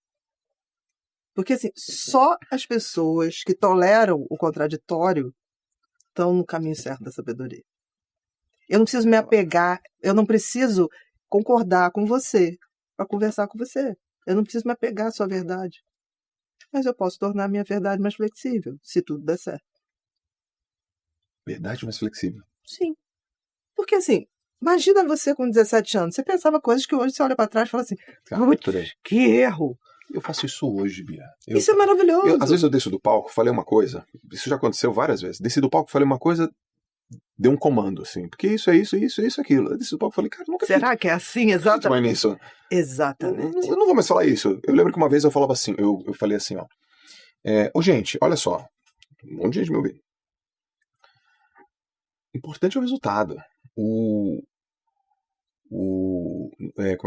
Porque, assim, só as pessoas que toleram o contraditório estão no caminho certo da sabedoria. Eu não preciso me apegar, eu não preciso concordar com você para conversar com você. Eu não preciso me apegar à sua verdade. Mas eu posso tornar a minha verdade mais flexível, se tudo der certo. Verdade mais flexível. Sim. Porque, assim, imagina você com 17 anos. Você pensava coisas que hoje você olha para trás e fala assim, que erro. Eu faço isso hoje, Bia. Isso é maravilhoso. Às vezes eu desço do palco, falei uma coisa. Isso já aconteceu várias vezes. Desci do palco, falei uma coisa, dei um comando, assim. Porque isso é isso, aquilo. Eu desci do palco e falei, cara, nunca Será que é assim, exatamente? vai nisso. Exatamente. Eu não vou mais falar isso. Eu lembro que uma vez eu falava assim, eu falei assim, ó. Gente, olha só. Um monte de gente me ouvindo. Importante é o resultado. Como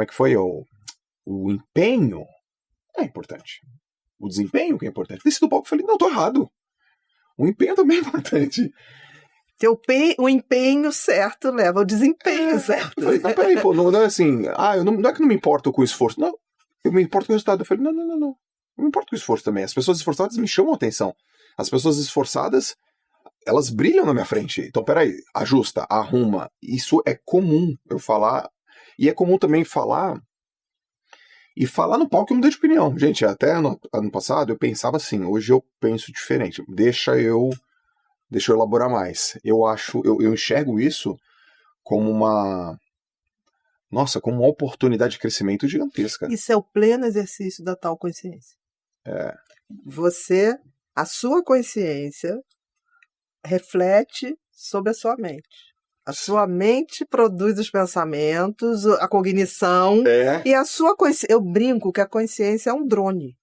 é que foi? O empenho é importante. O desempenho que é importante. Desci do palco e falei, não, tô errado. O empenho também é importante. O empenho certo leva ao desempenho certo. Eu falei, não, peraí, pô, não é assim, não é que não me importo com o esforço. Não, eu me importo com o resultado. Eu falei, não. Eu me importo com o esforço também. As pessoas esforçadas me chamam a atenção. As pessoas esforçadas, elas brilham na minha frente. Então, peraí, ajusta, arruma. Isso é comum eu falar. E é comum também falar. E falar no palco eu mudei de opinião. Gente, até ano passado eu pensava assim, hoje eu penso diferente. Deixa eu elaborar mais. Eu enxergo isso como como uma oportunidade de crescimento gigantesca. Isso é o pleno exercício da tal consciência. A sua consciência reflete sobre a sua mente. A sua mente produz os pensamentos, a cognição, e a sua consciência... Eu brinco que a consciência é um drone.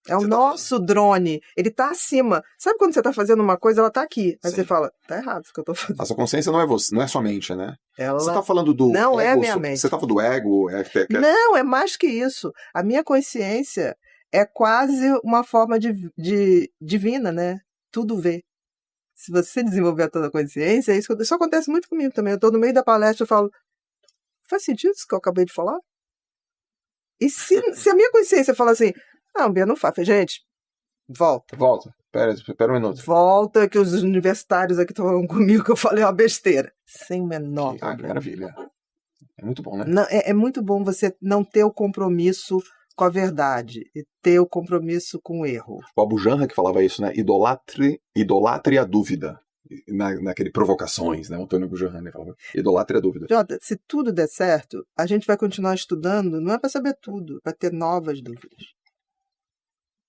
É o nosso drone. Ele está acima. Sabe quando você está fazendo uma coisa, ela está aqui. Aí você fala, tá errado isso que eu estou fazendo. Essa consciência não é você, não é sua mente, né? Você está falando do não ego, é minha mente. Você está falando do ego? Não, é mais que isso. A minha consciência é quase uma forma de divina, né? Tudo vê. Se você desenvolver toda a consciência, isso acontece muito comigo também. Eu estou no meio da palestra e falo, faz sentido isso que eu acabei de falar? E se a minha consciência fala assim, Não, Bia não faz. Falei, gente, volta. Volta. Espera um minuto. Volta que os universitários aqui estão falando comigo que eu falei uma besteira. Sem o menor Que problema. maravilha. É muito bom, né? Não, é muito bom você não ter o compromisso com a verdade e ter o compromisso com o erro. O Abu Janra que falava isso, né? Idolatre a dúvida. Naquele Provocações, né? O Antônio Abu Janra falava. Idolatre a dúvida. Jota, se tudo der certo, a gente vai continuar estudando, não é para saber tudo, para ter novas dúvidas.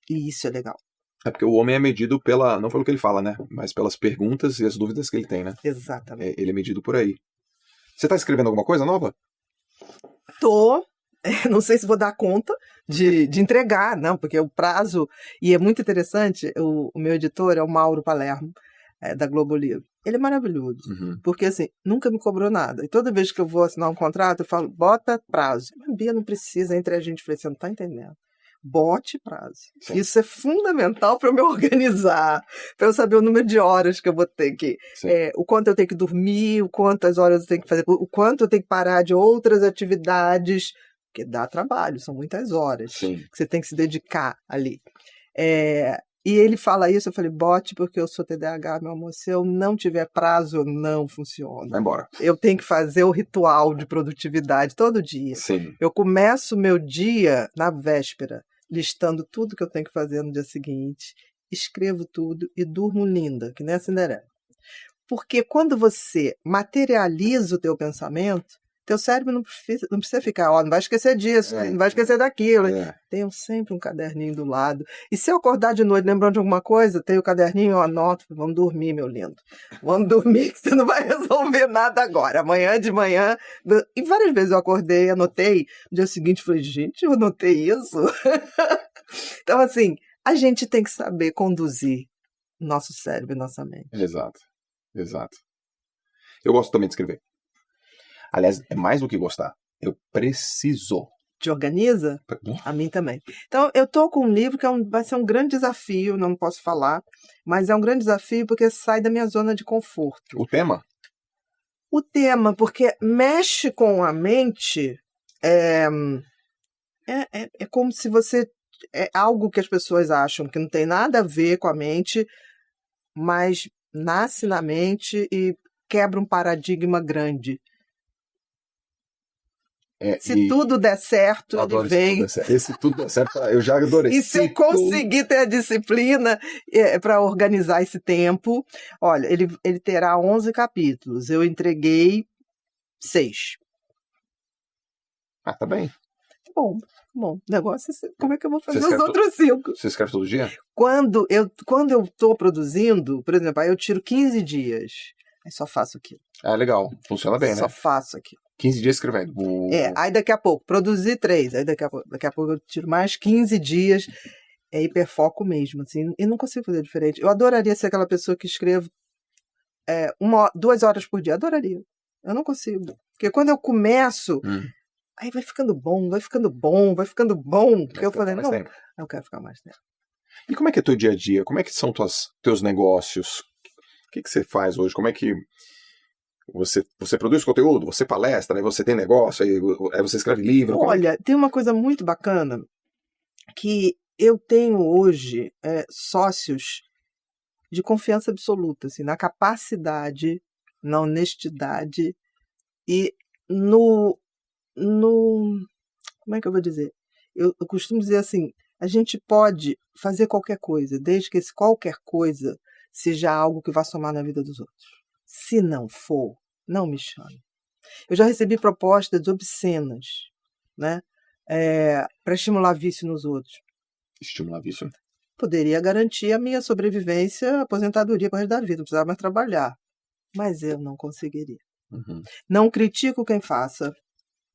E isso é legal. É porque o homem é medido não pelo que ele fala, né? Mas pelas perguntas e as dúvidas que ele tem, né? Exatamente. Ele é medido por aí. Você tá escrevendo alguma coisa nova? Tô. Não sei se vou dar conta de entregar, não, porque o prazo... E é muito interessante, o meu editor é o Mauro Palermo, da Globo Livre. Ele é maravilhoso, porque assim, nunca me cobrou nada. E toda vez que eu vou assinar um contrato, eu falo, bota prazo. Mas Bia, não precisa, entre a gente. Falei, você não tá entendendo. Bote prazo. Sim. Isso é fundamental para eu me organizar, para eu saber o número de horas que eu vou ter que... o quanto eu tenho que dormir, o quantas horas eu tenho que fazer, o quanto eu tenho que parar de outras atividades, porque dá trabalho, são muitas horas. Sim. Que você tem que se dedicar ali. E ele fala isso, eu falei, bote, porque eu sou TDAH, meu amor, se eu não tiver prazo, não funciona. Vai embora. Eu tenho que fazer o ritual de produtividade todo dia. Sim. Eu começo o meu dia na véspera, listando tudo que eu tenho que fazer no dia seguinte, escrevo tudo e durmo linda, que nem a Cinderela. Porque quando você materializa o teu pensamento, teu cérebro não precisa ficar, não vai esquecer disso, não vai esquecer daquilo. Tenho sempre um caderninho do lado. E se eu acordar de noite lembrando de alguma coisa, tenho o caderninho, eu anoto, vamos dormir, meu lindo. Vamos dormir que você não vai resolver nada agora. Amanhã de manhã... E várias vezes eu acordei, anotei. No dia seguinte falei, gente, eu anotei isso? Então, assim, a gente tem que saber conduzir nosso cérebro e nossa mente. Exato. Eu gosto também de escrever. Aliás, é mais do que gostar. Eu preciso. Te organiza? A mim também. Então, eu estou com um livro que vai ser um grande desafio, não posso falar, mas é um grande desafio porque sai da minha zona de conforto. O tema? O tema, porque mexe com a mente, é como se você... É algo que as pessoas acham que não tem nada a ver com a mente, mas nasce na mente e quebra um paradigma grande. Se tudo der certo, ele vem. Se tudo der certo, eu já adorei. E se eu conseguir ter a disciplina para organizar esse tempo, olha, ele terá 11 capítulos. Eu entreguei 6. Tá bem. Bom. O negócio é como é que eu vou fazer os outros 5? Você escreve todo dia? Quando eu estou produzindo, por exemplo, aí eu tiro 15 dias. Aí só faço aquilo. Legal. Funciona bem, né? Só faço aquilo. 15 dias escrevendo. Aí daqui a pouco, produzir 3. Aí daqui a pouco eu tiro mais 15 dias. É hiperfoco mesmo, assim. E não consigo fazer diferente. Eu adoraria ser aquela pessoa que escreve 2 horas por dia. Adoraria. Eu não consigo. Porque quando eu começo... Aí vai ficando bom. Porque eu falei, não, eu quero ficar mais tempo. E como é que é teu dia a dia? Como é que são teus negócios? O que você faz hoje? Como é que você produz conteúdo? Você palestra, né? Você tem negócio, aí você escreve livro? Olha, tem uma coisa muito bacana que eu tenho hoje sócios de confiança absoluta, assim, na capacidade, na honestidade e como é que eu vou dizer? Eu costumo dizer assim, a gente pode fazer qualquer coisa, desde que esse qualquer coisa seja algo que vá somar na vida dos outros. Se não for, não me chame. Eu já recebi propostas obscenas, né? Para estimular vício nos outros. Estimular vício? Poderia garantir a minha sobrevivência, aposentadoria para o resto da vida, não precisava mais trabalhar. Mas eu não conseguiria. Não critico quem faça.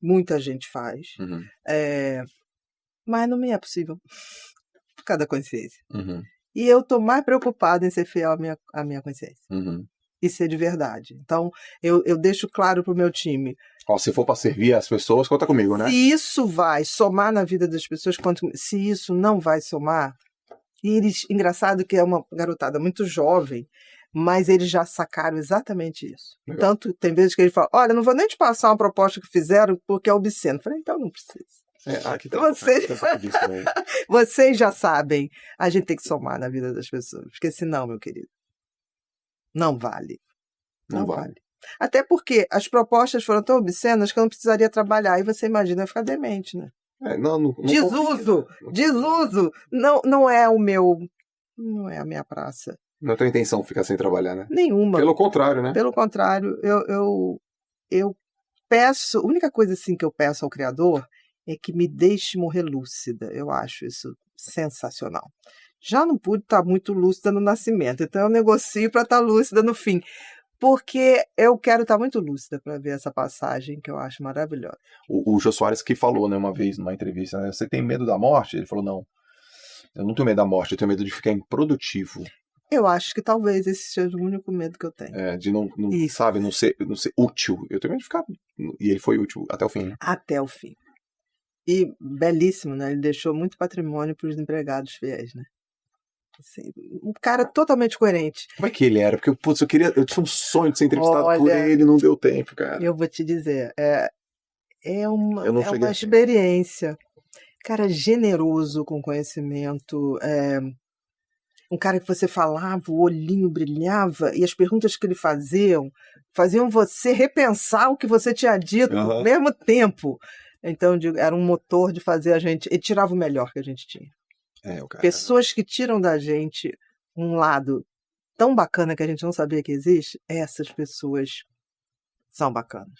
Muita gente faz. Mas não me é possível. Por causa da consciência. E eu estou mais preocupada em ser fiel à minha consciência. E ser de verdade. Então, eu deixo claro para o meu time. Se for para servir as pessoas, conta comigo, né? Se isso vai somar na vida das pessoas, conta comigo. Se isso não vai somar... E engraçado que é uma garotada muito jovem, mas eles já sacaram exatamente isso. Legal. Tanto tem vezes que ele fala, olha, não vou nem te passar uma proposta que fizeram porque é obsceno. Eu falei, então não precisa. Aqui Vocês, tem um pouco disso também. vocês já sabem, a gente tem que somar na vida das pessoas, porque senão, meu querido, não vale. Não vale. Até porque as propostas foram tão obscenas que eu não precisaria trabalhar. E você imagina eu ficar demente, né? Não Desuso! Desuso! Não é o meu. Não é a minha praça. Não tem intenção de ficar sem trabalhar, né? Nenhuma. Pelo contrário, né? Pelo contrário, eu peço. A única coisa assim que eu peço ao Criador é que me deixe morrer lúcida. Eu acho isso sensacional. Já não pude estar muito lúcida no nascimento, então eu negocio para estar lúcida no fim. Porque eu quero estar muito lúcida para ver essa passagem que eu acho maravilhosa. O Jô Soares que falou, né, uma vez numa entrevista, né, você tem medo da morte? Ele falou, não, eu não tenho medo da morte, eu tenho medo de ficar improdutivo. Eu acho que talvez esse seja o único medo que eu tenho. De não sabe, não ser útil. Eu tenho medo de ficar... E ele foi útil até o fim, né? Até o fim. E belíssimo, né? Ele deixou muito patrimônio para os empregados fiéis, né? Assim, um cara totalmente coerente. Como é que ele era? Porque, putz, eu tinha um sonho de ser entrevistado por Olha, ele, não deu tempo, cara. Eu vou te dizer, é uma cheguei experiência. Cara generoso com conhecimento, um cara que você falava, o olhinho brilhava, e as perguntas que ele faziam você repensar o que você tinha dito ao mesmo tempo. Então, era um motor de fazer a gente... Ele tirava o melhor que a gente tinha. Pessoas que tiram da gente um lado tão bacana que a gente não sabia que existe, essas pessoas são bacanas.